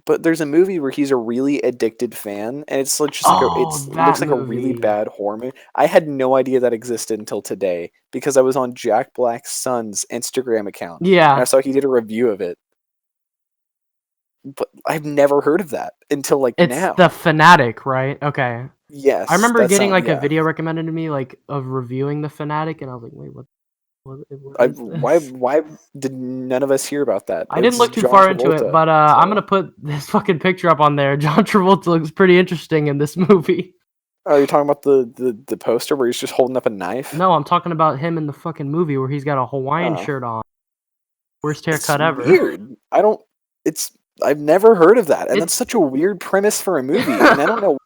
But there's a movie where he's a really addicted fan, and it's like just like Oh, it that looks like a really movie. bad horror movie. I had no idea that existed until today because I was on Jack Black's son's Instagram account, and I Yeah, saw he did a review of it. But I've never heard of that until like it's the now. Fanatic, right? Okay. I Yes, remember that getting sounds like a yeah. video recommended to me like of reviewing the Fanatic, and I was like, wait, what I is why this? why did none of us hear about that? I didn't It's look too John far into it, Travolta. but I'm gonna So, put this fucking picture up on there. John Travolta looks pretty interesting in this movie. oh, you're talking about the poster where he's just holding up a knife? No, I'm talking about him in the fucking movie where he's got a Hawaiian Oh. shirt on. Worst It's haircut ever. weird. I don't. It's. I've never heard of that, and that's It's such a weird premise for a movie. And I don't know who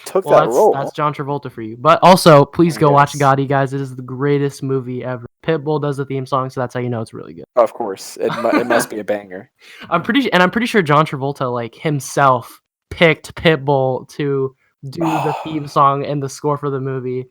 took well, that that's role. John Travolta for you. But also, please I go watch guess. Gotti, guys. It is the greatest movie ever. Pitbull does the theme song, so that's how you know it's really good. Of course, it must be a banger. I'm pretty sure John Travolta like himself picked Pitbull to do the theme song and the score for the movie.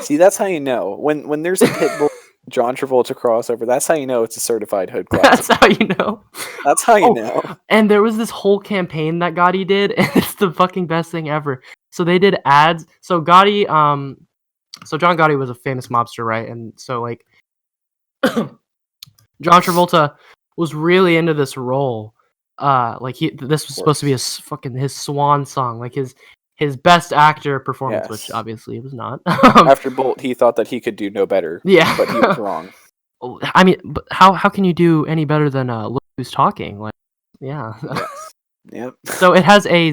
See, that's how you know when there's a Pitbull John Travolta crossover. That's how you know it's a certified hood That's classic. how you know. That's how you Oh, know. and there was this whole campaign that Gotti did, and it's the fucking best thing ever. So they did ads. So Gotti, so John Gotti was a famous mobster, right? And so like John Travolta was really into this role. Like this was supposed to be his swan song, like his best actor performance, which Yes. obviously it was not. After Bolt, he thought that he could do no better. Yeah, But he was wrong. I mean, but how can you do any better than Look Who's Talking? Like, yeah. Yes. Yep. So it has a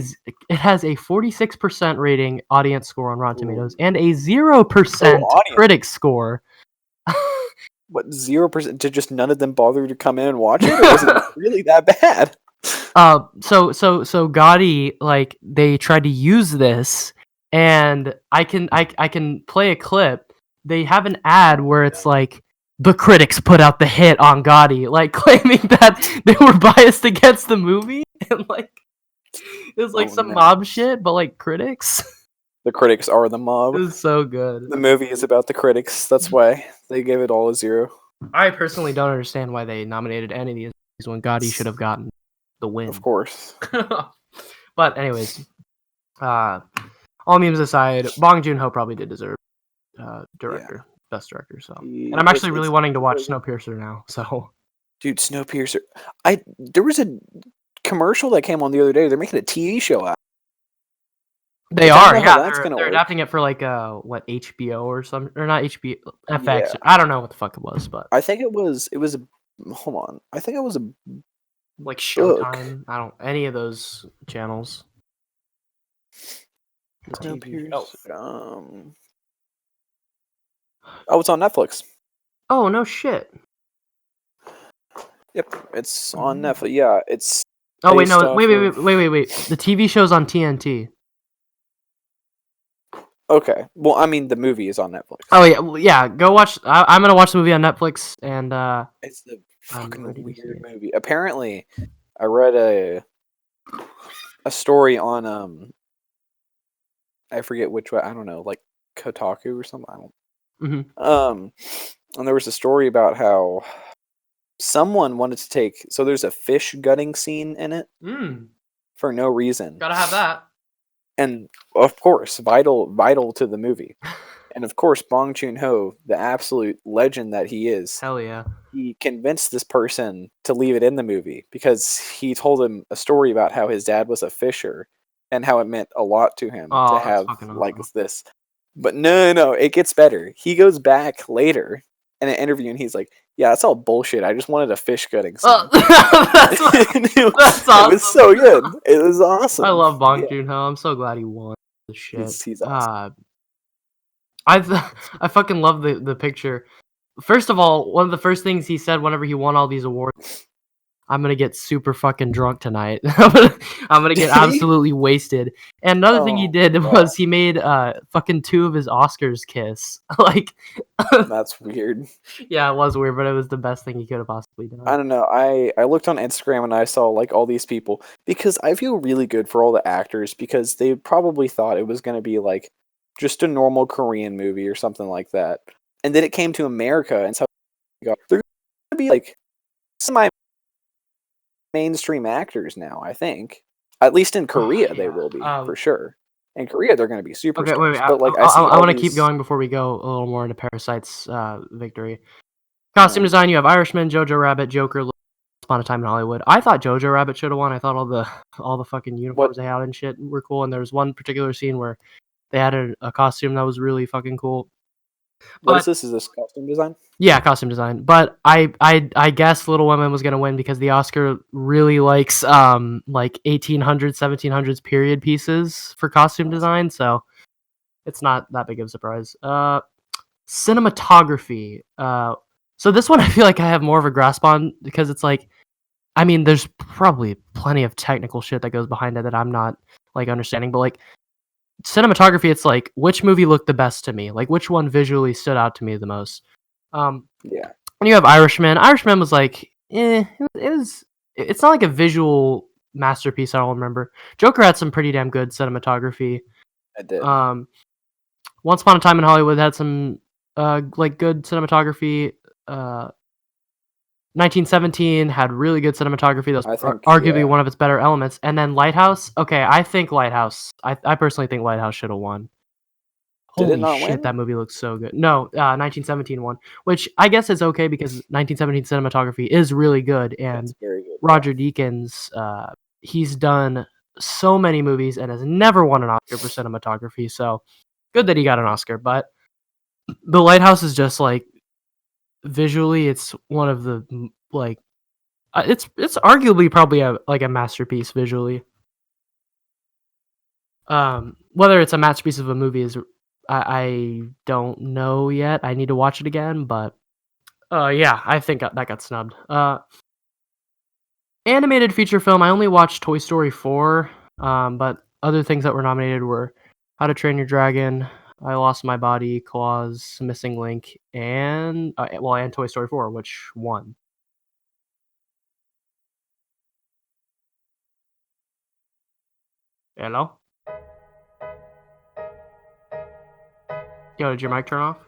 46% rating audience score on Rotten Tomatoes and a 0% audience. critic score. What 0%? Did just none of them bother to come in and watch it, or was it really that bad? So Gotti, like, they tried to use this, and I can play a clip. They have an ad where it's like the critics put out the hit on Gotti, like claiming that they were biased against the movie, and like it was like some mob shit, but like critics. The critics are the It mob. was so good. The movie is about the critics. That's why they gave it all a 0. I personally don't understand why they nominated any of these when Gotti should have gotten the win. Of course. But anyways, all memes aside, Bong Joon-ho probably did deserve best director. So, and I'm actually really wanting to watch Snowpiercer now. So, dude, Snowpiercer. There was a commercial that came on the other day. They're making a TV show out. They are, yeah. They're adapting it for like what, HBO or something, or not HBO, FX. Yeah. I don't know what the fuck it was, but I think it was hold on. I think it was a like Showtime. I don't any of those channels. Oh, it's on Netflix. Oh, no shit. Yep, it's on Netflix. Yeah, it's. Oh wait, no, wait. The TV show's on TNT. Okay, well, I mean, the movie is on Netflix. Oh yeah, well, yeah. Go watch. I'm gonna watch the movie on Netflix, and it's the fucking weird movie. Apparently, I read a story on I forget which one. I don't know, like Kotaku or something. I don't. And there was a story about how someone wanted to take. So there's a fish gutting scene in it for no reason. Gotta have that. And of course, vital to the movie. And of course, Bong Joon-ho, the absolute legend that he is. Hell yeah. He convinced this person to leave it in the movie because he told him a story about how his dad was a fisher and how it meant a lot to him to have like this. But no, it gets better. He goes back later in an interview and he's like, yeah, that's all bullshit. I just wanted a fish gutting scene. That's awesome. It was so good. It was awesome. I love Bong Joon-ho. I'm so glad he won this shit. He's awesome. I fucking love the picture. First of all, one of the first things he said whenever he won all these awards, I'm gonna get super fucking drunk tonight. I'm gonna get absolutely wasted. And another thing he did was he made fucking 2 of his Oscars kiss. Like that's weird. Yeah, it was weird, but it was the best thing he could have possibly done. I don't know. I looked on Instagram and I saw like all these people because I feel really good for all the actors because they probably thought it was gonna be like just a normal Korean movie or something like that. And then it came to America, and so they're going to be like semi mainstream actors now, I think. At least in Korea, they will be for sure. In Korea, they're going to be superstars. Okay, wait. But like, I want to keep going before we go a little more into Parasite's victory. Costume design, you have Irishman, Jojo Rabbit, Joker, Once Upon a Time in Hollywood. I thought Jojo Rabbit should have won. I thought all the fucking uniforms they had and shit were cool, and there was one particular scene where they had a costume that was really fucking cool. What is this? Is this costume design? Yeah, costume design. But I guess Little Women was gonna win because the Oscar really likes like 1800s, 1700s period pieces for costume design, so it's not that big of a surprise. Cinematography. So this one I feel like I have more of a grasp on because it's like, I mean, there's probably plenty of technical shit that goes behind it that I'm not like understanding, but like cinematography, it's like which movie looked the best to me, like which one visually stood out to me the most. Yeah. And you have Irishman. Irishman was like, it's not like a visual masterpiece. I don't remember. Joker had some pretty damn good cinematography. I did. Once Upon a Time in Hollywood had some like good cinematography. 1917 had really good cinematography. That was arguably one of its better elements. And then Lighthouse. Okay, I personally think Lighthouse should have won. Holy shit, win? That movie looks so good. No, 1917 won, which I guess is okay because 1917 cinematography is really good. And very good, Roger Deakins, he's done so many movies and has never won an Oscar for cinematography. So good that he got an Oscar. But The Lighthouse is just like, visually, it's one of the like, it's arguably probably a masterpiece visually. Whether it's a masterpiece of a movie is I don't know yet. I need to watch it again, but yeah, I think that got snubbed. Animated feature film, I only watched Toy Story 4, but other things that were nominated were How to Train Your Dragon, I Lost My Body, Claws, Missing Link, and and Toy Story 4, which won. Hello? Yo, did your mic turn off?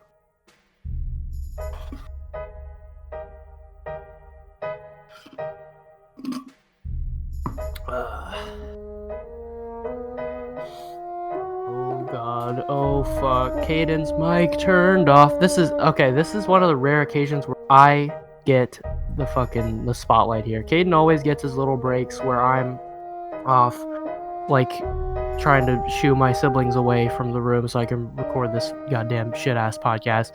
Oh god, oh fuck, Caden's mic turned off. This is one of the rare occasions where I get the spotlight here. Caden always gets his little breaks where I'm off, like, trying to shoo my siblings away from the room so I can record this goddamn shit-ass podcast.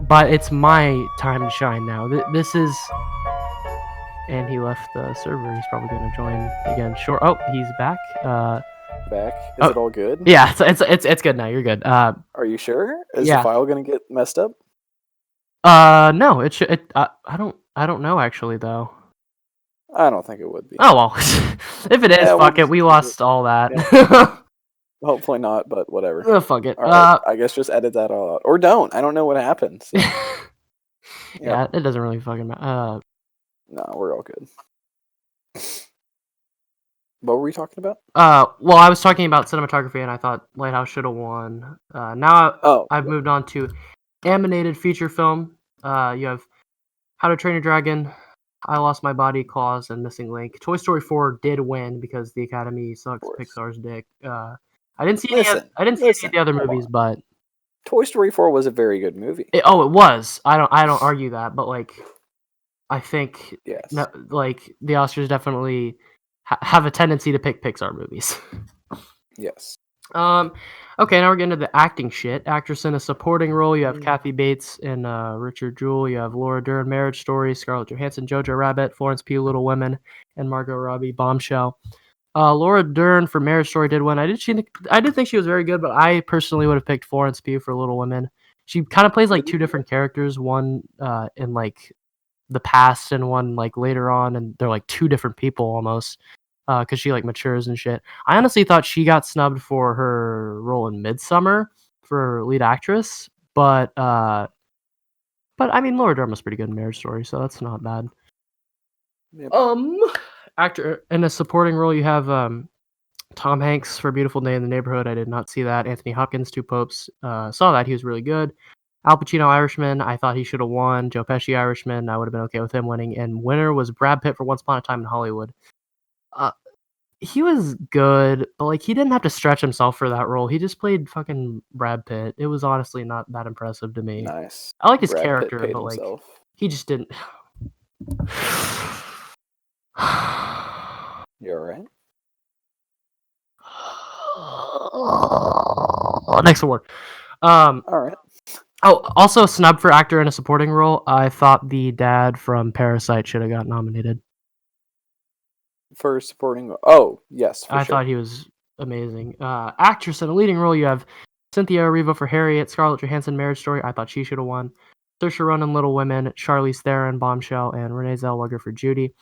But it's my time to shine now. This is... And he left the server. He's probably going to join again. Sure. Oh, he's back. Back? Is it all good? Yeah, it's good now. You're good. Are you sure? Is the file gonna get messed up? No. It should. I don't know actually though. I don't think it would be. Oh well. If it is, fuck it. We lost all that. Yeah. Hopefully not, but whatever. Fuck it. All right, I guess just edit that all out, or don't. I don't know what happened. So. Yeah, it doesn't really fucking matter. No, we're all good. What were we talking about? Well, I was talking about cinematography, and I thought Lighthouse should have won. Now I've moved on to animated feature film. You have How to Train Your Dragon, I Lost My Body, Claws, and Missing Link. Toy Story 4 did win because the Academy sucks Pixar's dick. I didn't see any of the other movies, but Toy Story 4 was a very good movie. It was. I don't argue that, but like, I think like the Oscars definitely have a tendency to pick Pixar movies. Yes. Okay, now we're getting to the acting shit. Actress in a supporting role, you have Kathy Bates and Richard Jewell. You have Laura Dern, Marriage Story, Scarlett Johansson, Jojo Rabbit, Florence Pugh, Little Women, and Margot Robbie, Bombshell. Laura Dern for Marriage Story did win. I did think she was very good, but I personally would have picked Florence Pugh for Little Women. She kind of plays like two different characters, one in like the past and one like later on, and they're like two different people almost. Because she like matures and shit. I honestly thought she got snubbed for her role in Midsummer for lead actress, but I mean Laura Dern was pretty good in Marriage Story, so that's not bad. Yep. Actor in a supporting role, you have Tom Hanks for Beautiful Day in the Neighborhood. I did not see that. Anthony Hopkins, Two Popes. Saw that. He was really good. Al Pacino, Irishman. I thought he should have won. Joe Pesci, Irishman. I would have been okay with him winning. And winner was Brad Pitt for Once Upon a Time in Hollywood. He was good, but like he didn't have to stretch himself for that role. He just played fucking Brad Pitt. It was honestly not that impressive to me. Nice. I like his Brad Pitt character, paid but like himself. he just didn't. You alright? Next award. Alright. Oh, also snub for actor in a supporting role. I thought the dad from Parasite should have got nominated. For supporting... Oh, yes, for I sure. thought he was amazing. Actress in a leading role, you have Cynthia Erivo for Harriet, Scarlett Johansson, Marriage Story. I thought she should have won. Saoirse Ronan, Little Women, Charlize Theron, Bombshell, and Renee Zellweger for Judy.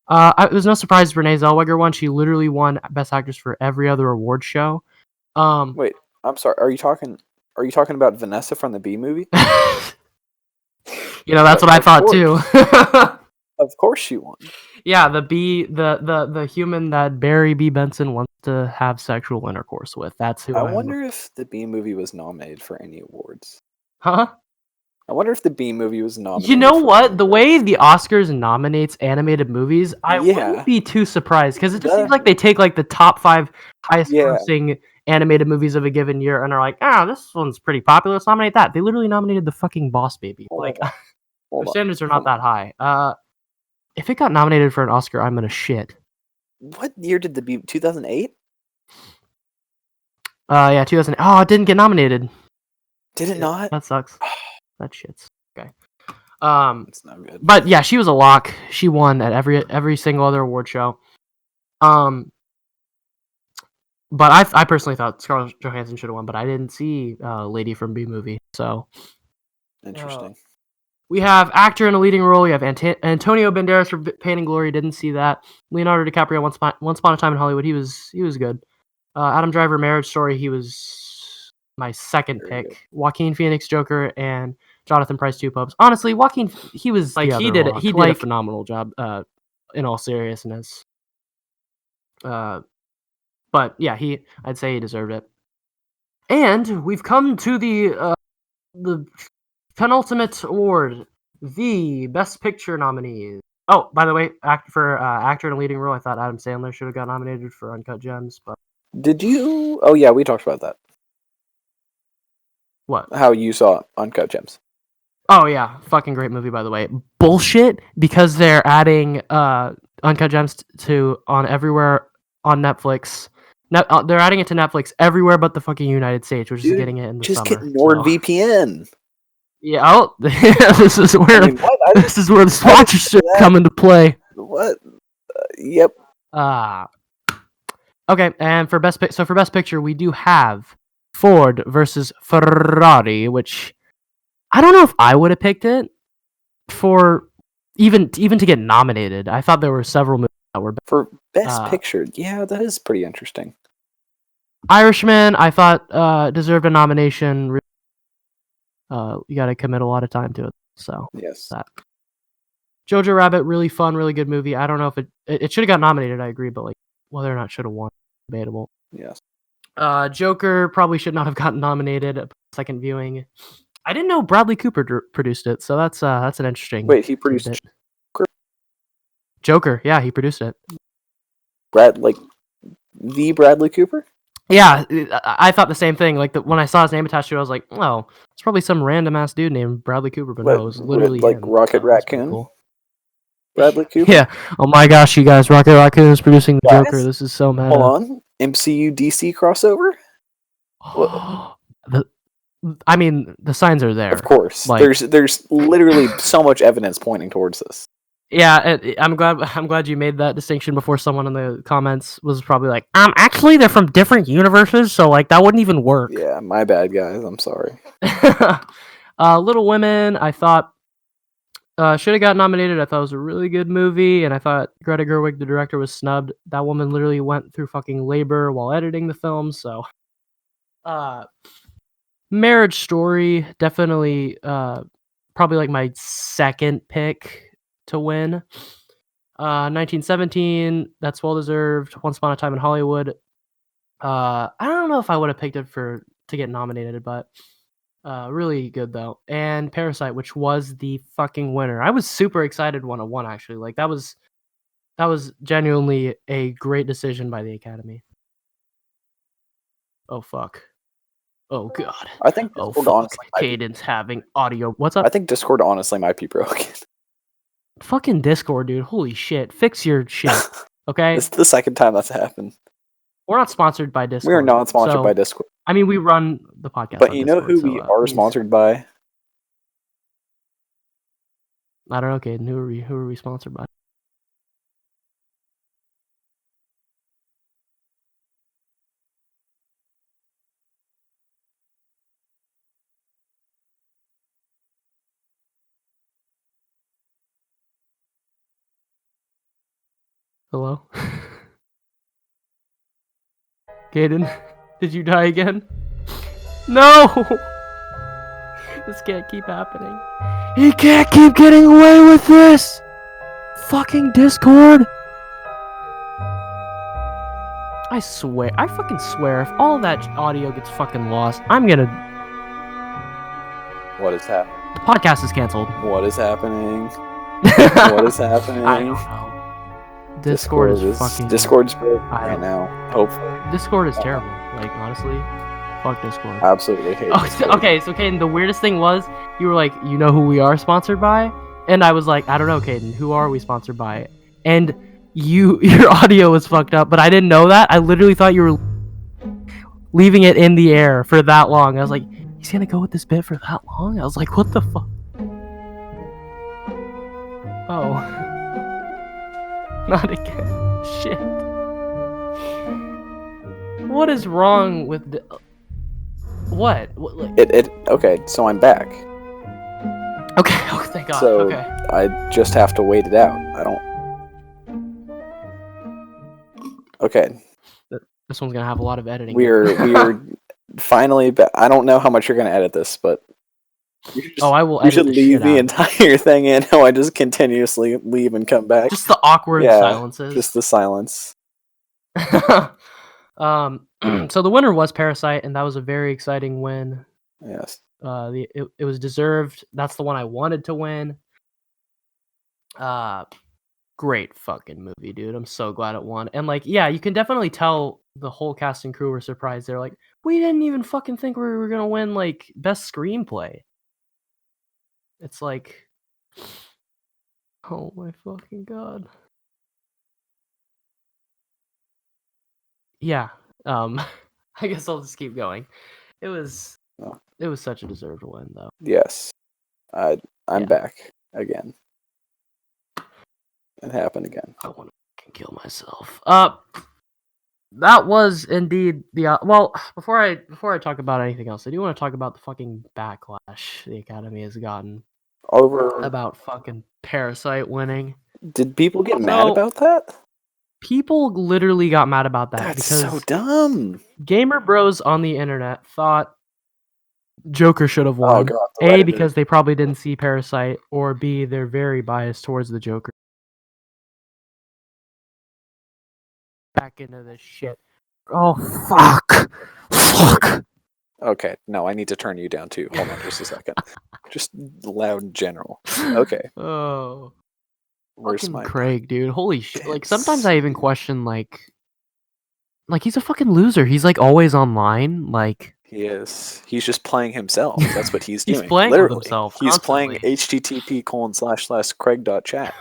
It was no surprise Renee Zellweger won. She literally won Best Actress for every other award show. Wait, I'm sorry. Are you talking about Vanessa from the Bee Movie? That's what I thought too. Of course she won. Yeah, the human that Barry B. Benson wants to have sexual intercourse with. That's who I wonder if the Bee Movie was nominated for any awards. Huh? I wonder if the Bee Movie was nominated. You know what? The way the Oscars nominates animated movies, I wouldn't be too surprised because it just seems like they take like the top 5 highest grossing animated movies of a given year and are like, this one's pretty popular. Let's nominate that. They literally nominated the fucking Boss Baby. The standards are not that high. If it got nominated for an Oscar, I'm gonna shit. What year did the Bee? 2008? Yeah, 2000. Oh, it didn't get nominated. Did it not? That sucks. That shits. Okay. It's not good. But yeah, she was a lock. She won at every single other award show. But I personally thought Scarlett Johansson should have won, but I didn't see Lady from Bee Movie. So interesting. We have actor in a leading role. You have Antonio Banderas for Pain and Glory. Didn't see that. Leonardo DiCaprio, Once Upon a Time in Hollywood. He was good. Adam Driver, Marriage Story. He was my second pick. Good. Joaquin Phoenix, Joker, and Jonathan Pryce, Two Popes. Honestly, Joaquin, he was like he did a phenomenal job. In all seriousness. But yeah, I'd say he deserved it. And we've come to the penultimate award, the Best Picture nominees. Oh, by the way, actor in a leading role, I thought Adam Sandler should have got nominated for Uncut Gems. But did you? Oh yeah, we talked about that. What? How you saw Uncut Gems? Oh yeah, fucking great movie, by the way. Bullshit, because they're adding Uncut Gems on everywhere on Netflix. They're adding it to Netflix everywhere but the fucking United States, which is getting it in the summer. Just get NordVPN. Yeah, this is where the sponsorship come into play. What? Yep. Okay, and for Best Picture, we do have Ford versus Ferrari, which I don't know if I would have picked it for even to get nominated. I thought there were several movies that were for Best Picture. Yeah, that is pretty interesting. Irishman, I thought deserved a nomination. You got to commit a lot of time to it. So yes, that. Jojo Rabbit, really fun, really good movie. I don't know if it should have got nominated. I agree, but like whether or not should have won, debatable. Yes. Joker probably should not have gotten nominated. Second viewing. I didn't know Bradley Cooper produced it, so that's an interesting. Wait, he produced Joker? Yeah, he produced it. The Bradley Cooper? Yeah, I thought the same thing. Like when I saw his name attached to it, I was like, "Oh, it's probably some random ass dude named Bradley Cooper." But no, it was literally like him. Rocket Raccoon. Cool. Bradley Cooper. Yeah. Oh my gosh, you guys! Rocket Raccoon is producing the Joker. This is so meta. Hold on, MCU DC crossover. I mean, the signs are there. Of course, there's literally so much evidence pointing towards this. Yeah, I'm glad you made that distinction before someone in the comments was probably like, actually they're from different universes, so like that wouldn't even work. Yeah, my bad, guys. I'm sorry. Little Women, I thought should have got nominated. I thought it was a really good movie, and I thought Greta Gerwig, the director, was snubbed. That woman literally went through fucking labor while editing the film, so. Marriage Story, definitely probably like my second pick to win. 1917, that's well deserved. Once Upon a Time in Hollywood, I don't know if I would have picked it to get nominated, but really good though. And Parasite, which was the fucking winner. I was super excited when it won. Actually, like that was genuinely a great decision by the Academy. Oh fuck. Oh god. I think Oh Discord fuck. honestly might be, Caden's having audio. What's up? I think Discord honestly might be broken. Fucking Discord, dude. Holy shit. Fix your shit. Okay? This is the second time that's happened. We're not sponsored by Discord. We are not sponsored by Discord. I mean, we run the podcast But on you know Discord. who we are sponsored by? I don't know, Caden. Who are we sponsored by? Hello? Caden, did you die again? No! This can't keep happening. He can't keep getting away with this! Fucking Discord! I fucking swear, if all that audio gets fucking lost, I'm gonna... What is happening? The podcast is canceled. What is happening? What is happening? I don't know. Discord's broken right now. Hopefully. Discord is terrible. Like, honestly, fuck Discord. Absolutely hate Discord. Okay, so Caden, the weirdest thing was, you were like, you know who we are sponsored by? And I was like, I don't know, Caden, who are we sponsored by? And your audio was fucked up, but I didn't know that. I literally thought you were leaving it in the air for that long. I was like, he's gonna go with this bit for that long? I was like, what the fuck? Oh. Not again. Shit. What is wrong with what? Okay, so I'm back. Okay, oh thank God. So okay. I just have to wait it out. I don't. Okay. This one's gonna have a lot of editing. We're finally back. I don't know how much you're gonna edit this, but I will. You should leave the entire thing in. How I just continuously leave and come back. Just the awkward silences. Just the silence. So the winner was Parasite, and that was a very exciting win. Yes. It was deserved. That's the one I wanted to win. Great fucking movie, dude. I'm so glad it won. And like, yeah, you can definitely tell the whole cast and crew were surprised. They're like, we didn't even fucking think we were gonna win like best screenplay. It's like, oh my fucking God. Yeah. I guess I'll just keep going. It was such a deserved win, though. Yes. I'm back again. It happened again. I want to fucking kill myself. That was indeed the well. Before I talk about anything else, I do want to talk about the fucking backlash the Academy has gotten about fucking Parasite winning. Did people get mad about that? People literally got mad about that. That's because so dumb. Gamer bros on the internet thought Joker should have won. Oh, God, A, because they probably didn't see Parasite, or B, they're very biased towards the Joker. Back into this shit. Oh, fuck. Fuck. Okay, no, I need to turn you down too. Hold on just a second. Just loud in general. Okay. Oh. Where's fucking my Craig, dude? Holy shit. Like, sometimes I even question, like, he's a fucking loser. He's, like, always online. Like, he is. He's just playing himself. That's what he's doing. He's playing Literally. with himself. He's constantly. playing http://craig.chat.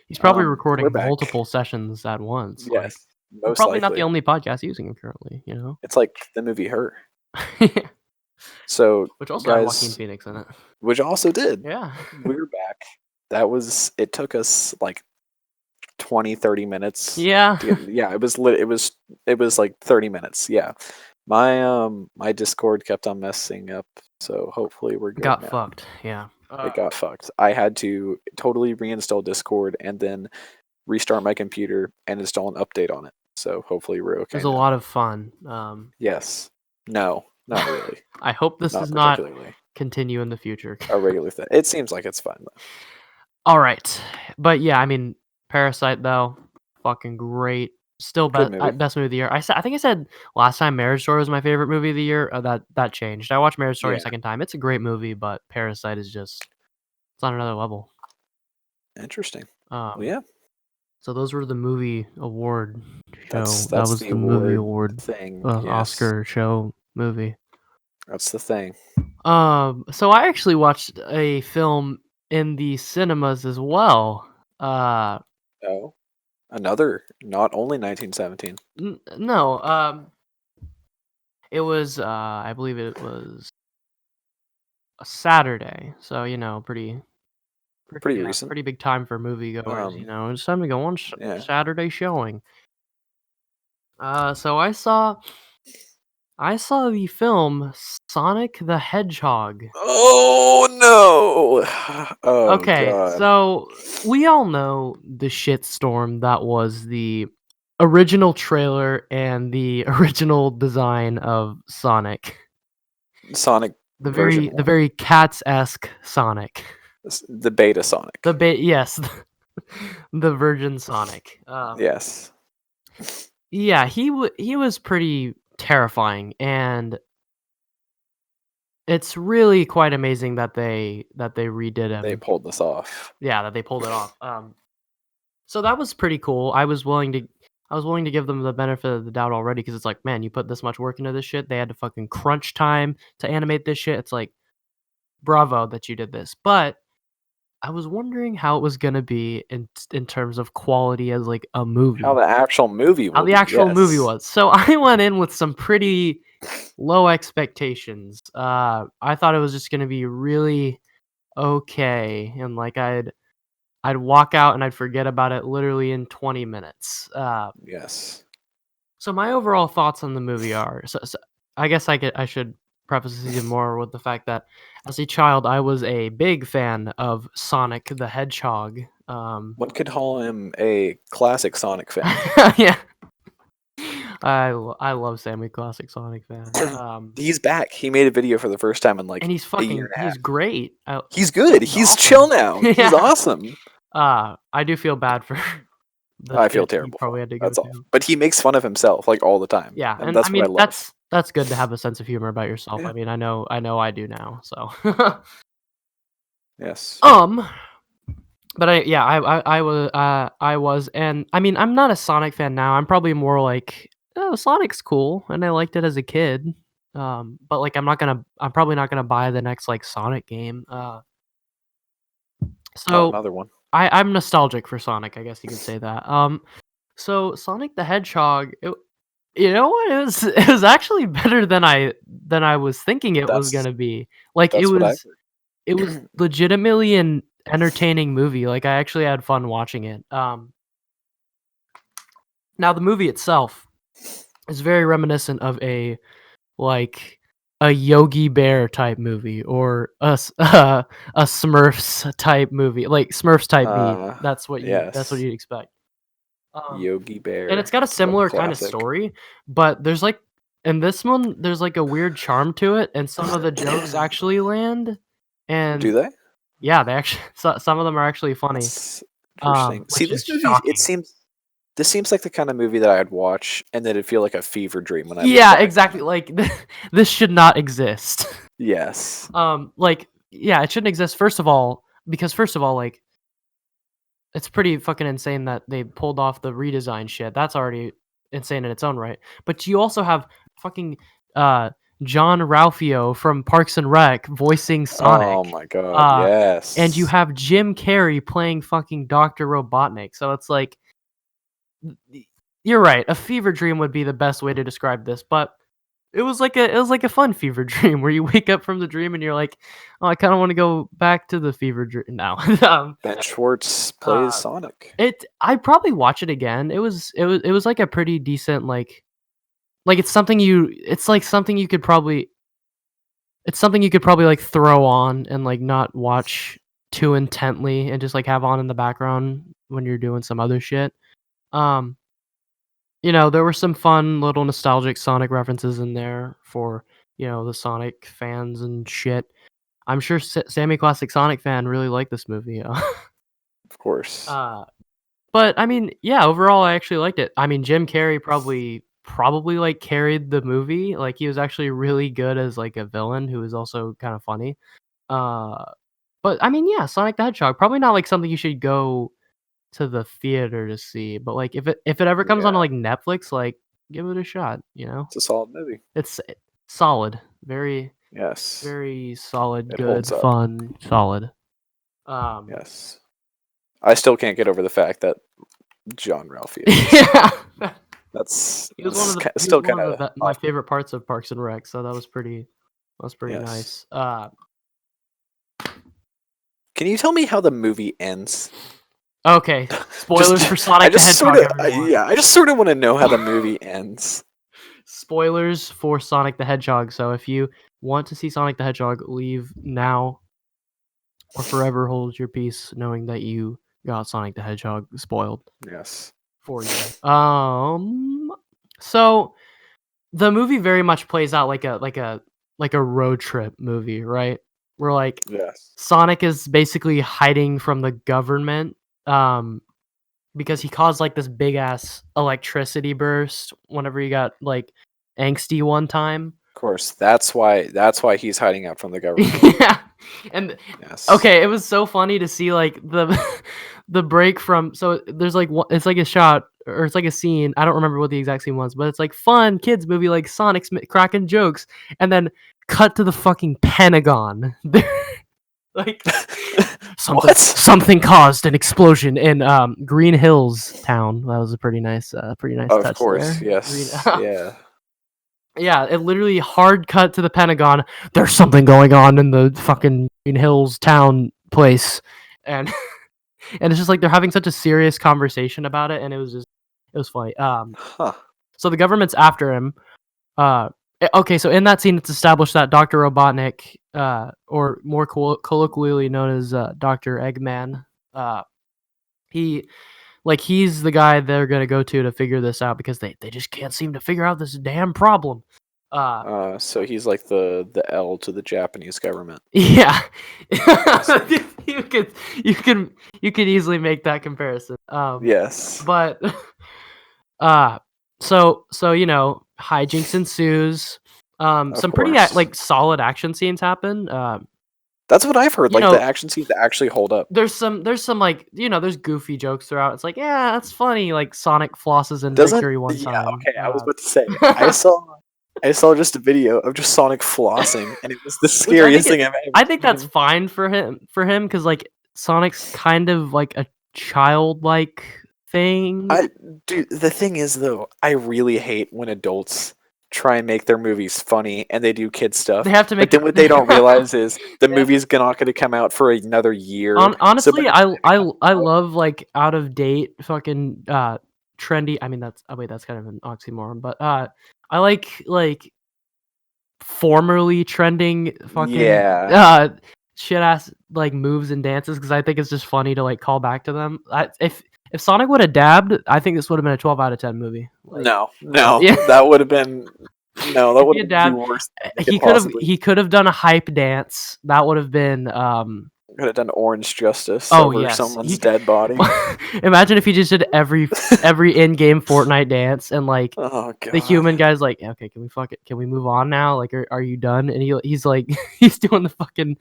He's probably recording multiple sessions at once. Yes. We're probably not the only podcast using him currently, you know? It's like the movie Her. So, which also had Joaquin Phoenix in it. Which also did. Yeah. We're back. It took us like 20-30 minutes. Yeah. Yeah, it was like 30 minutes. Yeah. My Discord kept on messing up, so hopefully we're good. Got fucked. Yeah. It got fucked. I had to totally reinstall Discord and then restart my computer and install an update on it. So hopefully we're okay. It was a lot of fun. Yes. No, not really. I hope this does not continue in the future. A regular thing. It seems like it's fun though. All right. But yeah, I mean, Parasite though, fucking great still Good movie. best movie of the year. I think I said last time Marriage Story was my favorite movie of the year. That changed. I watched Marriage Story a Yeah. second time. It's a great movie, but Parasite is just it's on another level. Interesting. Um, Well, yeah. So those were the movie award show. That's That was the the movie award award thing. Yes. Oscar show movie. That's the thing. So I actually watched a film in the cinemas as well. Oh, another. Not only 1917. No, it was I believe it was a Saturday. So, Pretty recent. pretty big time for moviegoers, It's time to go on Yeah. Saturday showing. So I saw the film Sonic the Hedgehog. Oh no! Oh Okay, god. so we all know the shitstorm that was the original trailer and the original design of Sonic. Sonic The version very the 1. very Cats-esque Sonic. The beta Sonic. Yes, the Virgin Sonic. Yes. Yeah, he was pretty terrifying, and it's really quite amazing that they redid They him. pulled this off. Yeah, that they pulled it off. So that was pretty cool. I was willing to give them the benefit of the doubt already because it's like, man, you put this much work into this shit. They had to fucking crunch time to animate this shit. It's like, bravo that you did this. But I was wondering how it was gonna be in terms of quality as like a How movie. the actual movie How will the be. actual movie Yes. was. So I went in with some pretty low expectations. I thought it was just gonna be really okay, and like I'd walk out and I'd forget about it literally in 20 minutes. Yes. So my overall thoughts on the movie are so I guess I should preface this even more with the fact that as a child I was a big fan of Sonic the Hedgehog. One could call him a classic Sonic fan. Yeah. I love Sammy Classic Sonic fan. He's back. He made a video for the first time in And like he's a year and a half. he's great. He's good. He's He's awesome. chill now. He's Yeah. awesome. I do feel bad for the I feel shit he terrible for probably him. had to go That's all. through. But he makes fun of himself like all the time. Yeah, And and I that's what I mean love. that's good to have a sense of humor about yourself. Yeah. I mean, I know I do now. So, Yes. but I was, and I mean, I'm not a Sonic fan now. I'm probably more like, oh, Sonic's cool, and I liked it as a kid. But like, I'm probably not gonna buy the next like Sonic game. Oh, So another one. I'm nostalgic for Sonic, I guess you could say that. So Sonic the Hedgehog, you know what? It was actually better than I was thinking it was That's gonna be. Like that's what I've it was heard. legitimately an entertaining movie. Like I actually had fun watching it. Now the movie itself is very reminiscent of like a Yogi Bear type movie or a Smurfs type movie, like Smurfs type beat. That's what Yes. you'd expect. Yogi And it's Bear, got a the similar kind of classic. story, but there's like in this one, there's like a weird charm to it, and some of the jokes actually land. Do And they? yeah, they actually some of them are actually funny, That's interesting. See, which is this movie, shocking. this seems like the kind of movie that I'd watch and that it'd feel like a fever dream when I look Yeah, back. exactly. Like this should not exist. Yes. Like yeah, it shouldn't exist. First of all, like it's pretty fucking insane that they pulled off the redesign shit. That's already insane in its own right. But you also have fucking uh John Ralphio from Parks and Rec voicing Oh Sonic. my god, Uh and you yes. have Jim Carrey playing fucking Dr. Robotnik. So it's like you're right. A fever dream would be the best way to describe this, but it was like a fun fever dream where you wake up from the dream and you're like, "Oh, I kind of want to go back to the fever dream now." Ben Schwartz plays uh Sonic. I'd probably watch it again. It was like a pretty decent like it's like something you could probably like throw on and like not watch too intently and just like have on in the background when you're doing some other shit. Um there were some fun little nostalgic Sonic references in there for, the Sonic fans and shit. I'm sure Sammy Classic Sonic fan really liked this movie. Of course. uh But I mean, yeah, overall I actually liked it. I mean, Jim Carrey probably like carried the movie. Like he was actually really good as like a villain who was also kind of funny. Uh but I mean, yeah, Sonic the Hedgehog probably not like something you should go to the theater to see, but like if it ever comes on Yeah, like Netflix, like give it a shot, you know? it's a solid movie. It's solid. Very Yes, very solid, it holds good, up. fun, solid. Um Yes, I still can't get over the fact that John Ralphio is. yeah. He was Still one kind of of my off. favorite parts of Parks and Rec, so that was pretty Yes. nice. Can you tell me how the movie ends? Okay, Just, spoilers for Sonic the Hedgehog, everyone. yeah, I just sort of want to know how the movie ends. Spoilers for Sonic the Hedgehog. So if you want to see Sonic the Hedgehog, leave now or forever hold your peace, knowing that you got Sonic the Hedgehog spoiled Yes. for you. So the movie very much plays out like a road trip movie, right? Where like Yes. Sonic is basically hiding from the government, because he caused like this big ass electricity burst whenever he got like angsty one time. Of course, that's why he's hiding out from the government. Yeah, and Yes. okay, it was so funny to see like the the break from, so there's like it's like a shot or it's like a scene. I don't remember what the exact scene was, but it's like fun kids movie like Sonic's cracking jokes, and then cut to the fucking Pentagon. Like What? something caused an explosion in Green Hills town. That was a pretty nice Of touch course, there. Green yes. Yeah. Yeah, it literally hard cut to the Pentagon. There's something going on in the fucking Green Hills town place, and and it's just like they're having such a serious conversation about it, and it was funny. Huh. So the government's after him. Okay, so in that scene, it's established that Doctor Robotnik, or more colloquially known as Doctor Eggman, he he's the guy they're gonna go to figure this out because they just can't seem to figure out this damn problem. Uh, So he's like the L to the Japanese government. yeah, Awesome. you could you can you could easily make that comparison. Yes. But uh, so you know, hijinks ensues. Of Some pretty course. like solid action scenes happen. That's what I've heard. You Like the know, action scenes actually hold up. there's some like, you know, there's goofy jokes throughout. It's like, yeah, that's funny. Like Sonic flosses in Doesn't Victory one Yeah, time. okay, I was about to say. I saw just a video of just Sonic flossing and it was the Which scariest thing I've ever I think that's seen. fine for him because like Sonic's kind of like a childlike thing. Dude, the thing is though, I really hate when adults try and make their movies funny and they do kid stuff. They have to But make then what they don't realize is the Yeah. movie's not going to come out for another year. So by Honestly, the time it comes I out, love like out of date fucking trendy. I mean that's, oh wait, that's kind of an oxymoron, but I like formerly trending fucking yeah, shit ass like moves and dances because I think it's just funny to like call back to them. If Sonic would have dabbed, I think this would have been a 12 out of 10 movie. Like, no, yeah, that would have been that if would he have had been the dabbed, worst thing they could possibly. he could have done a hype dance. That would have been Could have done Orange Justice oh over yes, someone's dead body. imagine if he just did every in-game Fortnite dance and like Oh the god. human guy's like, okay, can we fuck it? Can we move on now? Like, are you done? And he's like, he's doing the fucking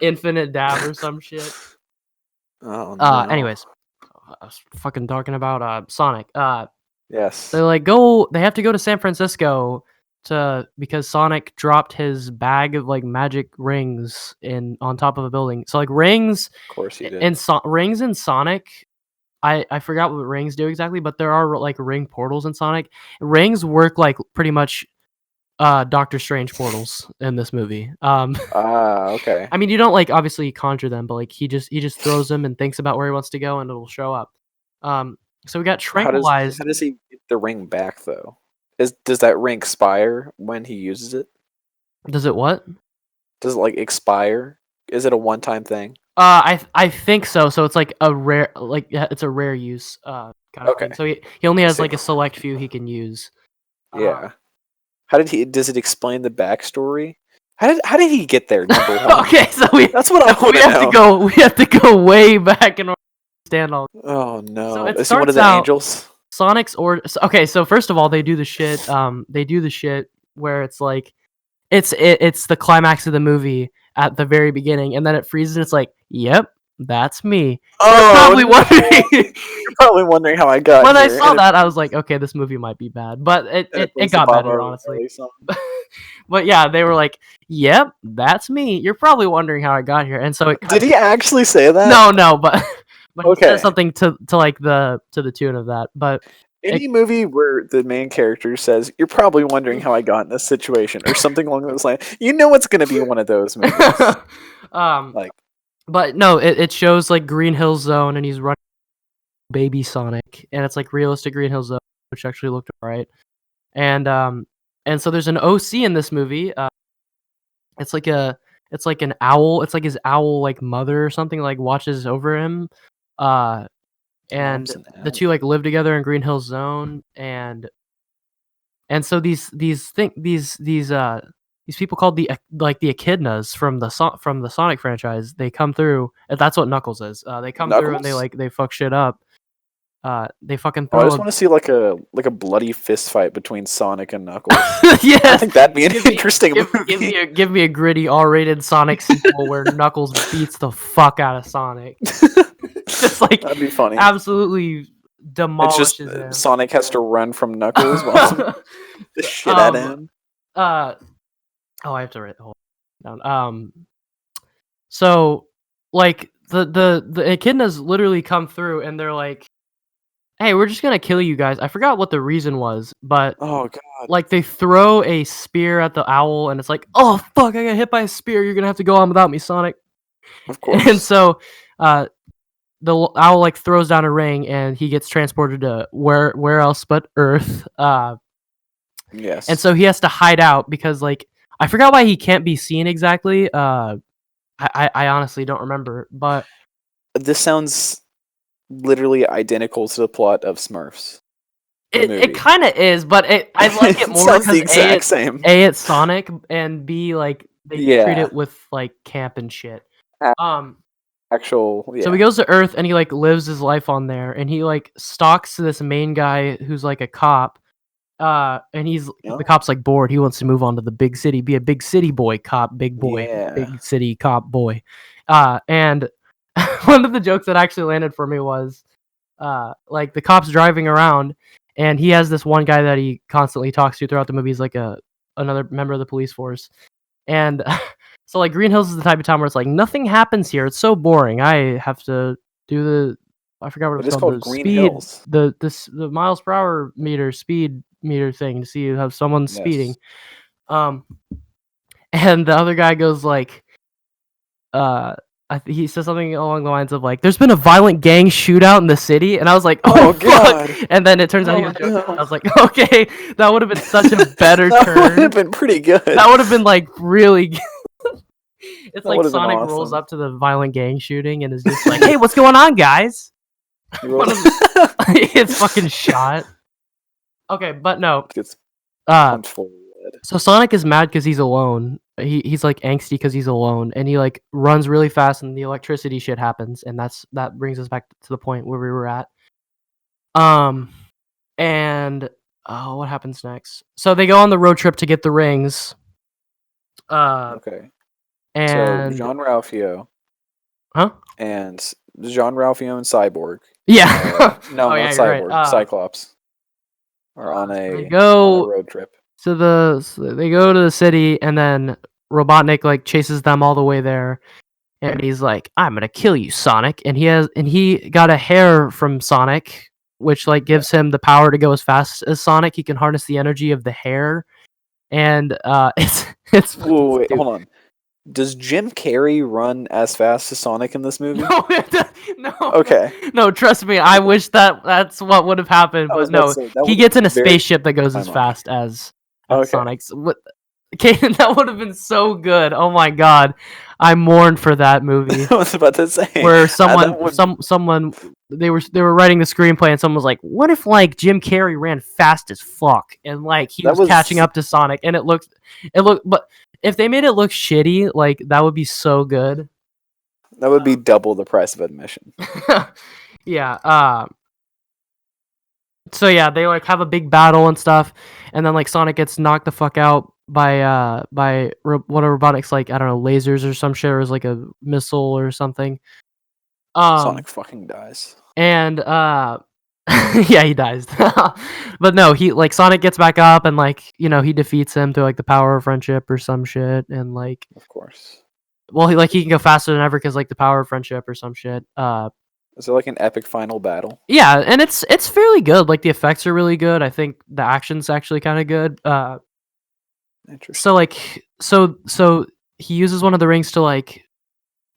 infinite dab or some shit. Oh no. Anyways, I was fucking talking about Sonic. Yes. They have to go to San Francisco because Sonic dropped his bag of like magic rings on top of a building. So like rings Of course he did. and rings in Sonic, I forgot what rings do exactly, but there are like ring portals in Sonic. Rings work like pretty much Doctor Strange portals in this movie. Okay. I mean, you don't like obviously conjure them, but like he just throws them and thinks about where he wants to go and it'll show up. So we got tranquilized. How does he get the ring back though? Does that ring expire when he uses it? Does it what? Does it like expire? Is it a one-time thing? I think so. So it's like a rare, like it's a rare use kind of Okay. thing. So he only has See. like a select few he can use. Yeah. Does it explain the backstory? How did he get there? Number one. Okay, so That's what I want to know. We have to go way back in order to understand all. Oh no! So it Is he one of starts the out angels? Sonic's or okay. So first of all, they do the shit. Where it's like it's the climax of the movie at the very beginning, and then it freezes. And it's like, yep, that's me. You're Oh probably no! wondering. You're probably wondering how I got When I here. saw that, I was like, okay, this movie might be bad, but It it plays the got Bob better, honestly. Marley song. But yeah, they were like, "Yep, that's me. You're probably wondering how I got here." And so it Did he actually say that? no, but he Okay. said something to like the tune of that. But Any movie where the main character says, "You're probably wondering how I got in this situation," or something along those lines, you know it's going to be one of those movies. Like, but no, it shows like Green Hill Zone, and he's running Baby Sonic, and it's like realistic Green Hill Zone, which actually looked alright. And so there's an OC in this movie. It's like an owl. It's like his owl like mother or something like watches over him. And Mom's an the owl. two like live together in Green Hill Zone, and so these people called the Echidnas from the Sonic franchise, they come through. And that's what Knuckles is. They come through and Knuckles? they fuck shit up. They fucking Oh, I throw. just want to see like a bloody fist fight between Sonic and Knuckles. Yes, I think that'd be an interesting movie. give me a gritty R-rated Sonic sequel where Knuckles beats the fuck out of Sonic. Just like That'd be funny. absolutely It's demolishes just him. Sonic has to run from Knuckles while the shit at him. I have to write the whole down. So like the echidnas literally come through and they're like, "Hey, we're just gonna kill you guys." I forgot what the reason was, but Oh god! like they throw a spear at the owl, and it's like, "Oh fuck, I got hit by a spear. You're gonna have to go on without me, Sonic." Of course. And so, the owl like throws down a ring, and he gets transported to where else but Earth. Yes. And so he has to hide out because like I forgot why he can't be seen exactly. I honestly don't remember, but this sounds literally identical to the plot of Smurfs. It kind of is, but I like it more sounds the because exact same. It's Sonic, and B, like they treat it with like camp and shit. Actual. Yeah. So he goes to Earth and he like lives his life on there, and he like stalks this main guy who's like a cop. And the cop's like bored. He wants to move on to the big city, be a big city boy cop, big boy, big city cop boy. And one of the jokes that actually landed for me was, like the cop's driving around, and he has this one guy that he constantly talks to throughout the movie. He's like another member of the police force, and so like Green Hills is the type of town where it's like nothing happens here. It's so boring. I have to do I forgot what it's called. The Green speed, Hills. the miles per hour speed meter thing to see how someone's speeding. And the other guy goes like, he says something along the lines of like, "There's been a violent gang shootout in the city," and I was like, "Oh god!" Fuck. And then it turns out he was joking. I was like, "Okay, that would have been such a better turn. That would have been pretty good. That would have been like really good." It's like Sonic rolls up to the violent gang shooting and is just like, "Hey, what's going on, guys?" It's fucking shot. Okay, but no. Gets pumped full of lead. So Sonic is mad because he's alone. He's like angsty because he's alone, and he like runs really fast, and the electricity shit happens, and that brings us back to the point where we were at. And what happens next? So they go on the road trip to get the rings. Okay. And so Jean-Ralphio. Huh? And Jean-Ralphio and Cyborg. Yeah. No, not Cyborg. Right. Cyclops. Are on a road trip. So they go to the city, and then Robotnik like chases them all the way there, and he's like, "I'm gonna kill you, Sonic." And he got a hair from Sonic, which like gives him the power to go as fast as Sonic. He can harness the energy of the hair, and it's. Whoa, wait, hold on. Does Jim Carrey run as fast as Sonic in this movie? No. Okay. No, trust me. I wish that's what would have happened, but no. He gets in a spaceship that goes as fast as Sonic's. Kaden, that would have been so good. Oh my god, I mourned for that movie. I was about to say where someone they were writing the screenplay, and someone was like, "What if like Jim Carrey ran fast as fuck and like he was catching up to Sonic?" And it looked, but if they made it look shitty, like that would be so good. That would be double the price of admission. Yeah. So yeah, they like have a big battle and stuff, and then like Sonic gets knocked the fuck out by what are robotics, like, I don't know, lasers or some shit, or is like a missile or something. Sonic fucking dies. And yeah, he dies. But no, he like Sonic gets back up and like, he defeats him through like the power of friendship or some shit, and like, Of course. well, he can go faster than ever because like the power of friendship or some shit. Is it like an epic final battle? Yeah, and it's fairly good. Like the effects are really good. I think the action's actually kind of good. So Interesting. like so he uses one of the rings to like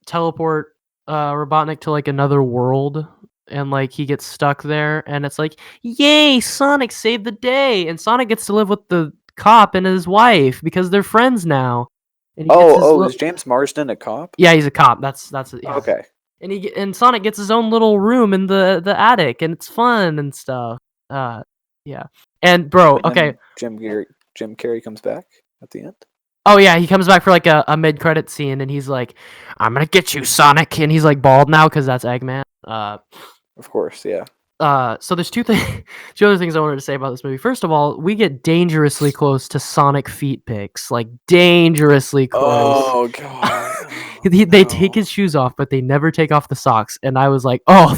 teleport Robotnik to like another world, and like he gets stuck there, and it's like, yay, Sonic saved the day, and Sonic gets to live with the cop and his wife because they're friends now. And he gets his Oh, is James Marsden a cop? yeah, he's a cop. That's it. Yeah. Okay. And Sonic gets his own little room in the attic, and it's fun and stuff. Yeah. And bro, And okay. then Jim Carrey comes back at the end. Oh yeah, he comes back for like a mid-credit scene, and he's like, "I'm gonna get you, Sonic," and he's like bald now because that's Eggman. Of course, yeah. So there's two other things I wanted to say about this movie. First of all, we get dangerously close to Sonic feet pics, like dangerously close. Oh god. They take his shoes off, but they never take off the socks, and I was like, "Oh,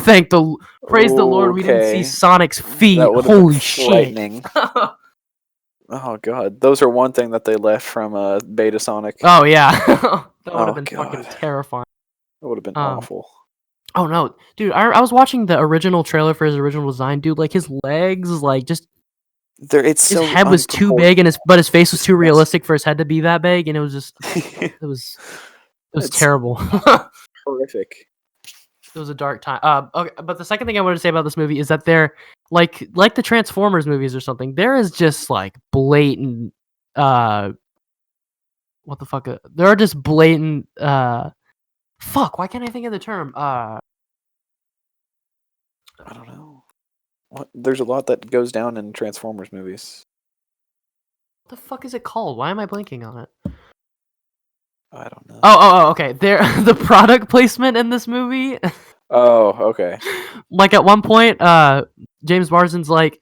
praise the Lord, we didn't see Okay. Sonic's feet." That would have been Holy shit! frightening. Oh god, those are one thing that they left from Beta Sonic. Oh yeah, that would have Oh been fucking god, terrifying. that would have been Um, awful. oh no, dude, I was watching the original trailer for his original design, dude. Like his legs, like just It's his so head was too big, and his face was too disgusting. realistic for his head to be that big, and it was It's terrible. horrific. It was a dark time. Okay, but the second thing I wanted to say about this movie is that they're like the Transformers movies or something. There is just like blatant, what the fuck? There are just blatant, fuck. Why can't I think of the term? I don't know. There's a lot that goes down in Transformers movies. What the fuck is it called? Why am I blanking on it? I don't know. Oh, okay. There, the product placement in this movie. Oh, okay. Like at one point, James Marsden's like,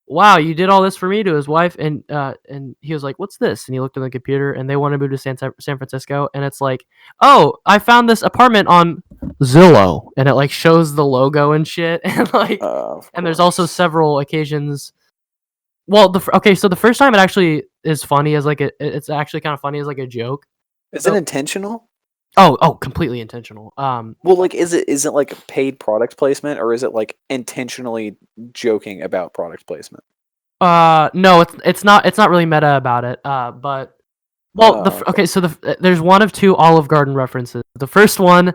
"Wow, you did all this for me," to his wife, and he was like, "What's this?" And he looked on the computer, and they want to move to San Francisco, and it's like, "Oh, I found this apartment on Zillow," and it like shows the logo and shit, and like, and there's also several occasions. Well, so the first time it actually is funny as like it's actually kind of funny as like a joke. Is So, it intentional? oh, completely intentional. Well, like, is it like paid product placement, or is it like intentionally joking about product placement? No, it's not really meta about it. But well, Okay. okay, so there's one of two Olive Garden references. The first one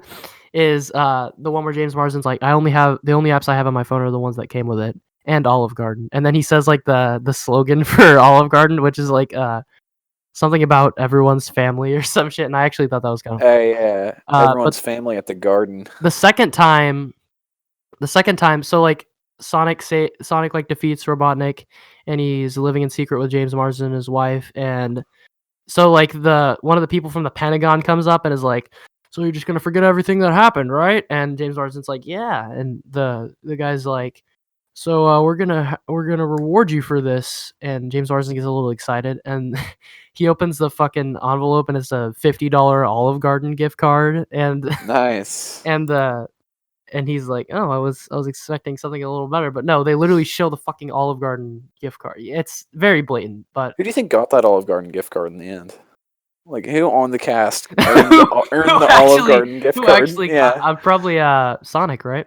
is the one where James Marsden's like, the only apps I have on my phone are the ones that came with it, and Olive Garden. And then he says like the slogan for Olive Garden, which is like something about everyone's family or some shit. And I actually thought that was kind of Hey, yeah, but everyone's family at the garden. the second time, so like Sonic like defeats Robotnik, and he's living in secret with James Marsden and his wife, and so like one of the people from the Pentagon comes up and is like, "So you're just gonna forget everything that happened, right?" And James Marsden's like, "Yeah," and the guy's like, "So we're gonna reward you for this," and James Marsden gets a little excited, and he opens the fucking envelope, and it's a $50 Olive Garden gift card, and Nice. and and he's like, "Oh, I was expecting something a little better," but no, they literally show the fucking Olive Garden gift card. It's very blatant, but Who do you think got that Olive Garden gift card in the end? Like, who on the cast who, earned the Olive Garden gift who card? actually Yeah. got? I'm probably Sonic, right?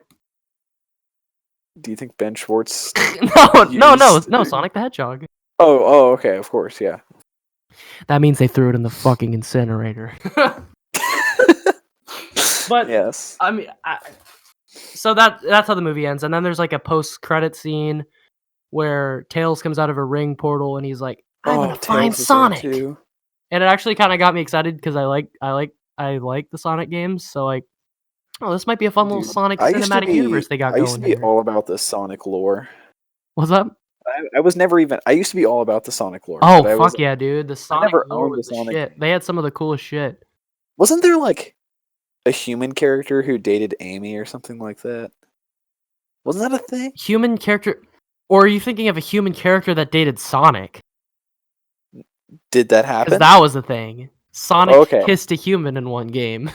Do you think Ben Schwartz? No, Sonic the Hedgehog. Oh, okay, of course, yeah. That means they threw it in the fucking incinerator. But Yes. I mean, so that's how the movie ends, and then there's like a post-credit scene where Tails comes out of a ring portal, and he's like, "I'm gonna find Tails is there Sonic," too. and it actually kind of got me excited because I like the Sonic games, so like, oh, this might be a fun little Dude, Sonic cinematic universe they got I used to going be here. all about the Sonic lore. What's up? I was never even. I used to be all about the Sonic lore. Oh, but fuck yeah, dude! The Sonic never lore owned was the the Sonic. shit. They had some of the coolest shit. Wasn't there like a human character who dated Amy or something like that? Wasn't that a thing? Human character, or are you thinking of a human character that dated Sonic? Did that Because happen? that was a thing. Sonic Okay. kissed a human in one game.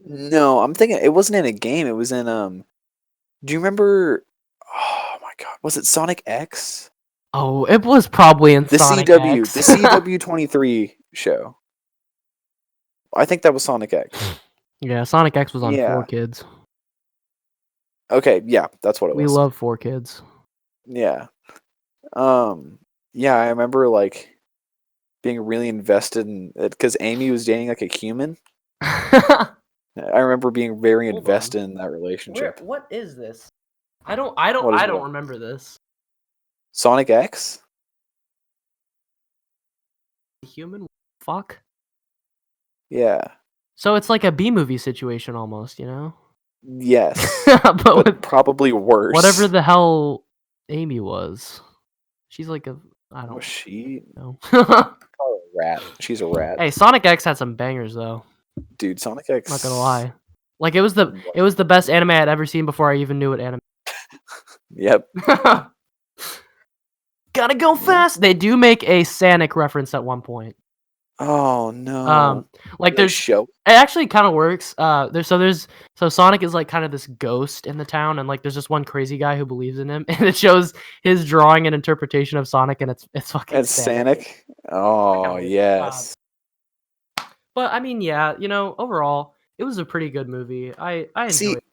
No, I'm thinking it wasn't in a game. It was in Do you remember? Oh my god, was it Sonic X? Oh, it was probably in The Sonic CW, the X. CW23 show. I think that was Sonic X. Yeah, Sonic X was on Yeah. 4Kids. Okay, yeah, that's what it We was. love 4Kids. Yeah. Yeah, I remember like being really invested in it because Amy was dating like a human. I remember being very Hold on. invested in that relationship. What is this? I What is don't what? remember this. Sonic X? Human fuck. Yeah. So it's like a B movie situation almost, you know? Yes. But But with probably worse. whatever the hell Amy was. She's like I Was don't she? know. Probably a rat. She's a rat. Hey, Sonic X had some bangers though. Dude, Sonic X. Not gonna lie. Like it was the best anime I'd ever seen before I even knew what anime. Yep. Gotta go fast. They do make a Sonic reference at one point. Oh no. Like They there's show. it actually kind of works. So Sonic is like kind of this ghost in the town, and like there's just one crazy guy who believes in him, and it shows his drawing and interpretation of Sonic, and it's fucking It's Sonic. Sonic. Oh Kinda works. yes. But I mean, yeah, overall, it was a pretty good movie. I See, enjoyed it.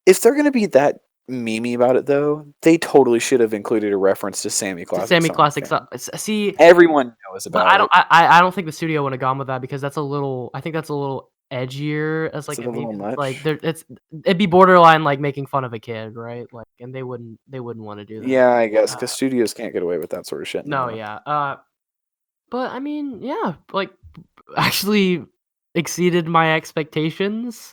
if they're gonna be that memey about it though, they totally should have included a reference to Sammy To Classic Sammy Sonic. Classic Fan. See, Everyone knows but about it. I don't think the studio would have gone with that because that's a little. I think that's a little edgier as Is like it a little much? like it'd be borderline like making fun of a kid, right? Like, and they wouldn't want to do that. Yeah, I guess Uh, because studios can't get away with that sort of shit no, anymore. yeah. But I mean, yeah, like actually exceeded my expectations.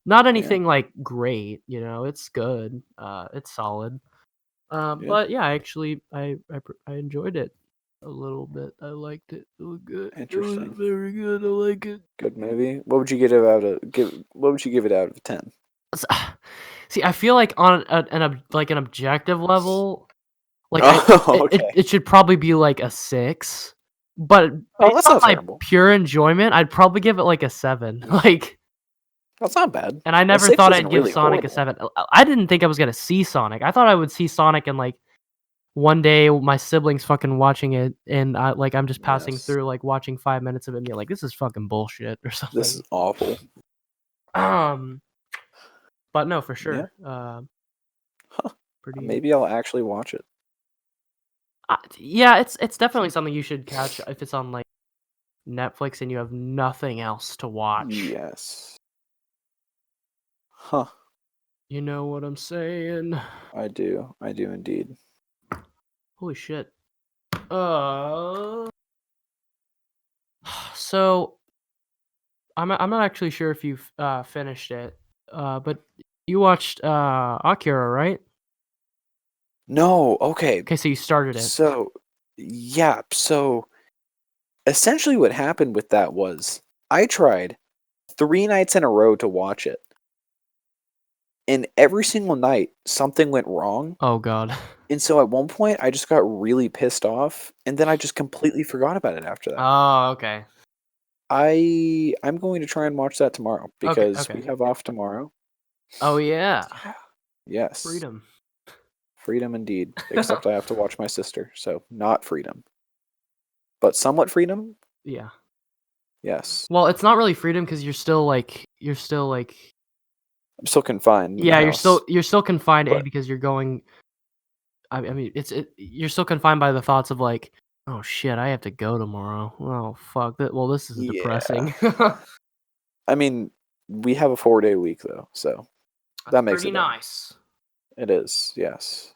Not anything like great, it's good. It's solid. Yeah. But yeah, actually, I enjoyed it a little bit. I liked it. It was good. It was Interesting. very good. I like it. Good movie. What would you give it out of What would you give it out of 10? See, I feel like on an objective level, like Oh, okay. it should probably be like a 6. But Oh, based that's on not my terrible. pure enjoyment, I'd probably give it like a 7. Like, That's not bad. and I A never 6 thought isn't I'd give really Sonic a horrible. 7. I didn't think I was gonna see Sonic. I thought I would see Sonic and like one day my siblings fucking watching it, and I'm just passing Yes. through like watching 5 minutes of it and being like, this is fucking bullshit or something. This is awful. But no, for Yeah. sure. Pretty. Maybe I'll actually watch it. Yeah, it's definitely something you should catch if it's on like Netflix and you have nothing else to watch. Yes. Huh. You know what I'm saying? I do. I do indeed. Holy shit. So I'm not actually sure if you've finished it. But you watched Akira, right? No, okay. Okay, so you started it. So, yeah. So, essentially, what happened with that was I tried 3 nights in a row to watch it. And every single night, something went wrong. Oh god. And so at one point, I just got really pissed off. And then I just completely forgot about it after that. Oh, okay. I'm going to try and watch that tomorrow because we okay. have off tomorrow. Oh yeah. Yeah. Yes. Freedom. Freedom indeed. Except I have to watch my sister, so not freedom. But somewhat freedom? Yeah. Yes. Well, it's not really freedom because you're still like I'm still confined. In yeah, the you're still confined but, because you're going. I mean, you're still confined by the thoughts of like, oh shit, I have to go tomorrow. Oh fuck that. Well, this is depressing. I mean, we have a 4-day week though, so that makes pretty it better. nice. It is, yes.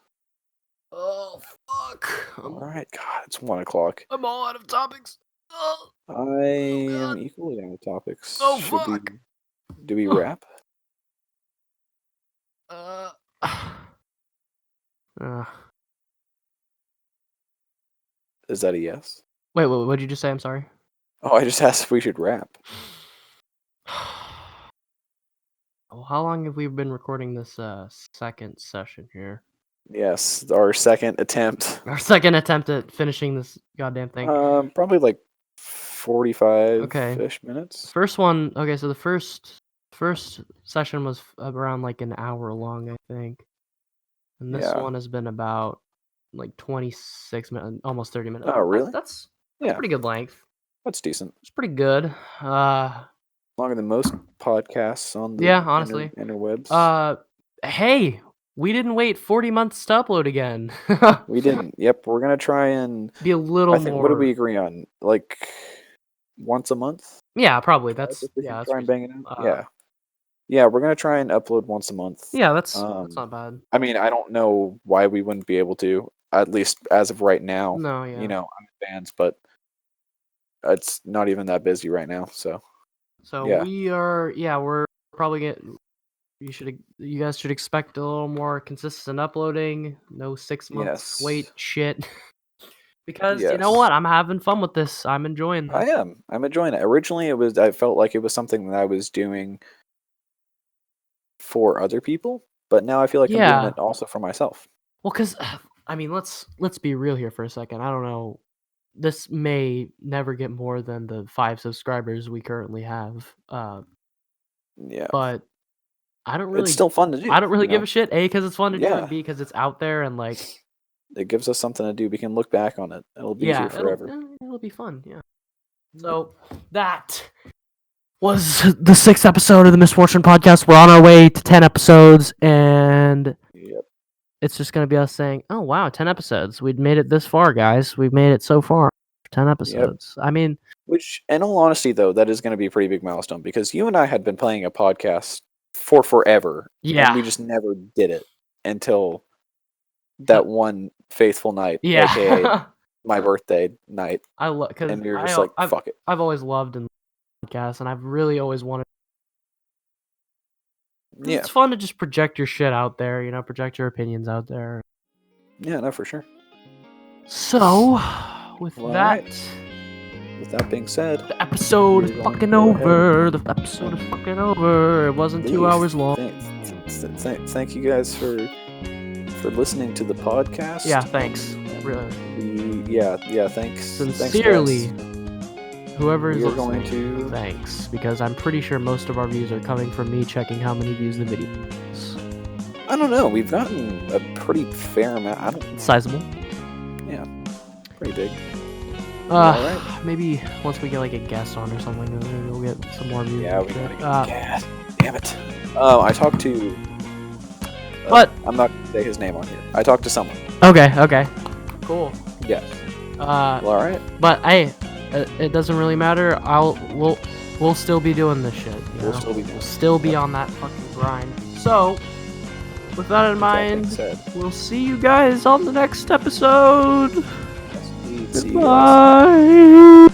Oh fuck! All right, God, it's 1:00. I'm all out of topics. I am equally out of topics. Oh fuck! Do we wrap? Is that a yes? Wait, what did you just say? I'm sorry. Oh, I just asked if we should wrap. Well, how long have we been recording this second session here? Yes, our second attempt. Our second attempt at finishing this goddamn thing. Probably like 45-ish Okay. minutes. First one. Okay, so the first session was around like an hour long, I think, and this Yeah. one has been about like 26 minutes, almost 30 minutes. Oh, really? That's Yeah, pretty good length. that's decent. It's pretty good. Longer than most podcasts on the Yeah, honestly. interwebs. Hey, we didn't wait 40 months to upload again. We didn't. Yep, we're gonna try and Be a little I think. more. What did we agree on? Like once a month? Yeah, probably. Twice, if we can That's try and bang it reasonable. out. Yeah. Yeah, we're gonna try and upload once a month. Yeah, that's not bad. I mean, I don't know why we wouldn't be able to, at least as of right now. No, yeah. You know, I'm in bands, but it's not even that busy right now, so. So Yeah. we're probably getting. You guys should expect a little more consistent uploading. No 6 months Yes. wait shit. Because you know Yes. what? I'm having fun with this. I'm enjoying this. I am. I'm enjoying it. Originally, I felt like it was something that I was doing for other people, but now I feel like I'm doing Yeah. it also for myself. Well, because I mean, let's be real here for a second. I don't know. This may never get more than the 5 subscribers we currently have. Yeah. But I don't really. It's still fun to do. I don't really you give know? a shit. A, because it's fun to do, Yeah. and B, because it's out there and like. It gives us something to do. We can look back on it. It'll be here forever. It'll be fun. Yeah. So that was the 6th episode of the Misfortune Podcast. We're on our way to 10 episodes, and Yep. it's just gonna be us saying, "Oh wow, 10 episodes! We've made it this far, guys. We've made it so far. 10 episodes. Yep. I mean, which, in all honesty, though, that is going to be a pretty big milestone because you and I had been playing a podcast for forever, yeah, and we just never did it until that one faithful night, yeah, aka my birthday night. I love because and we were just fuck it. I've always loved and podcasts, and I've really always wanted. Yeah, it's fun to just project your shit out there, you know, project your opinions out there. Yeah, no, for sure. So, with that. Right. With that being said, the episode is fucking over. The episode is fucking over. It wasn't 2 hours long. Thank you guys for listening to the podcast. Yeah, thanks. Really. Thanks. Sincerely, whoever is listening, going to thanks, because I'm pretty sure most of our views are coming from me checking how many views the video is. I don't know. We've gotten a pretty fair amount. Sizable. Yeah, pretty big. Right. Maybe once we get like a guest on or something, maybe we'll get some more views. Yeah, we gotta get a guest. Damn it. I talked to. What? I'm not gonna say his name on here. I talked to someone. Okay. Cool. Yes. Well, all right. But hey, it doesn't really matter. We'll still be doing this shit. We'll still be on that fucking grind. So, with that in mind, we'll see you guys on the next episode. See you. Bye.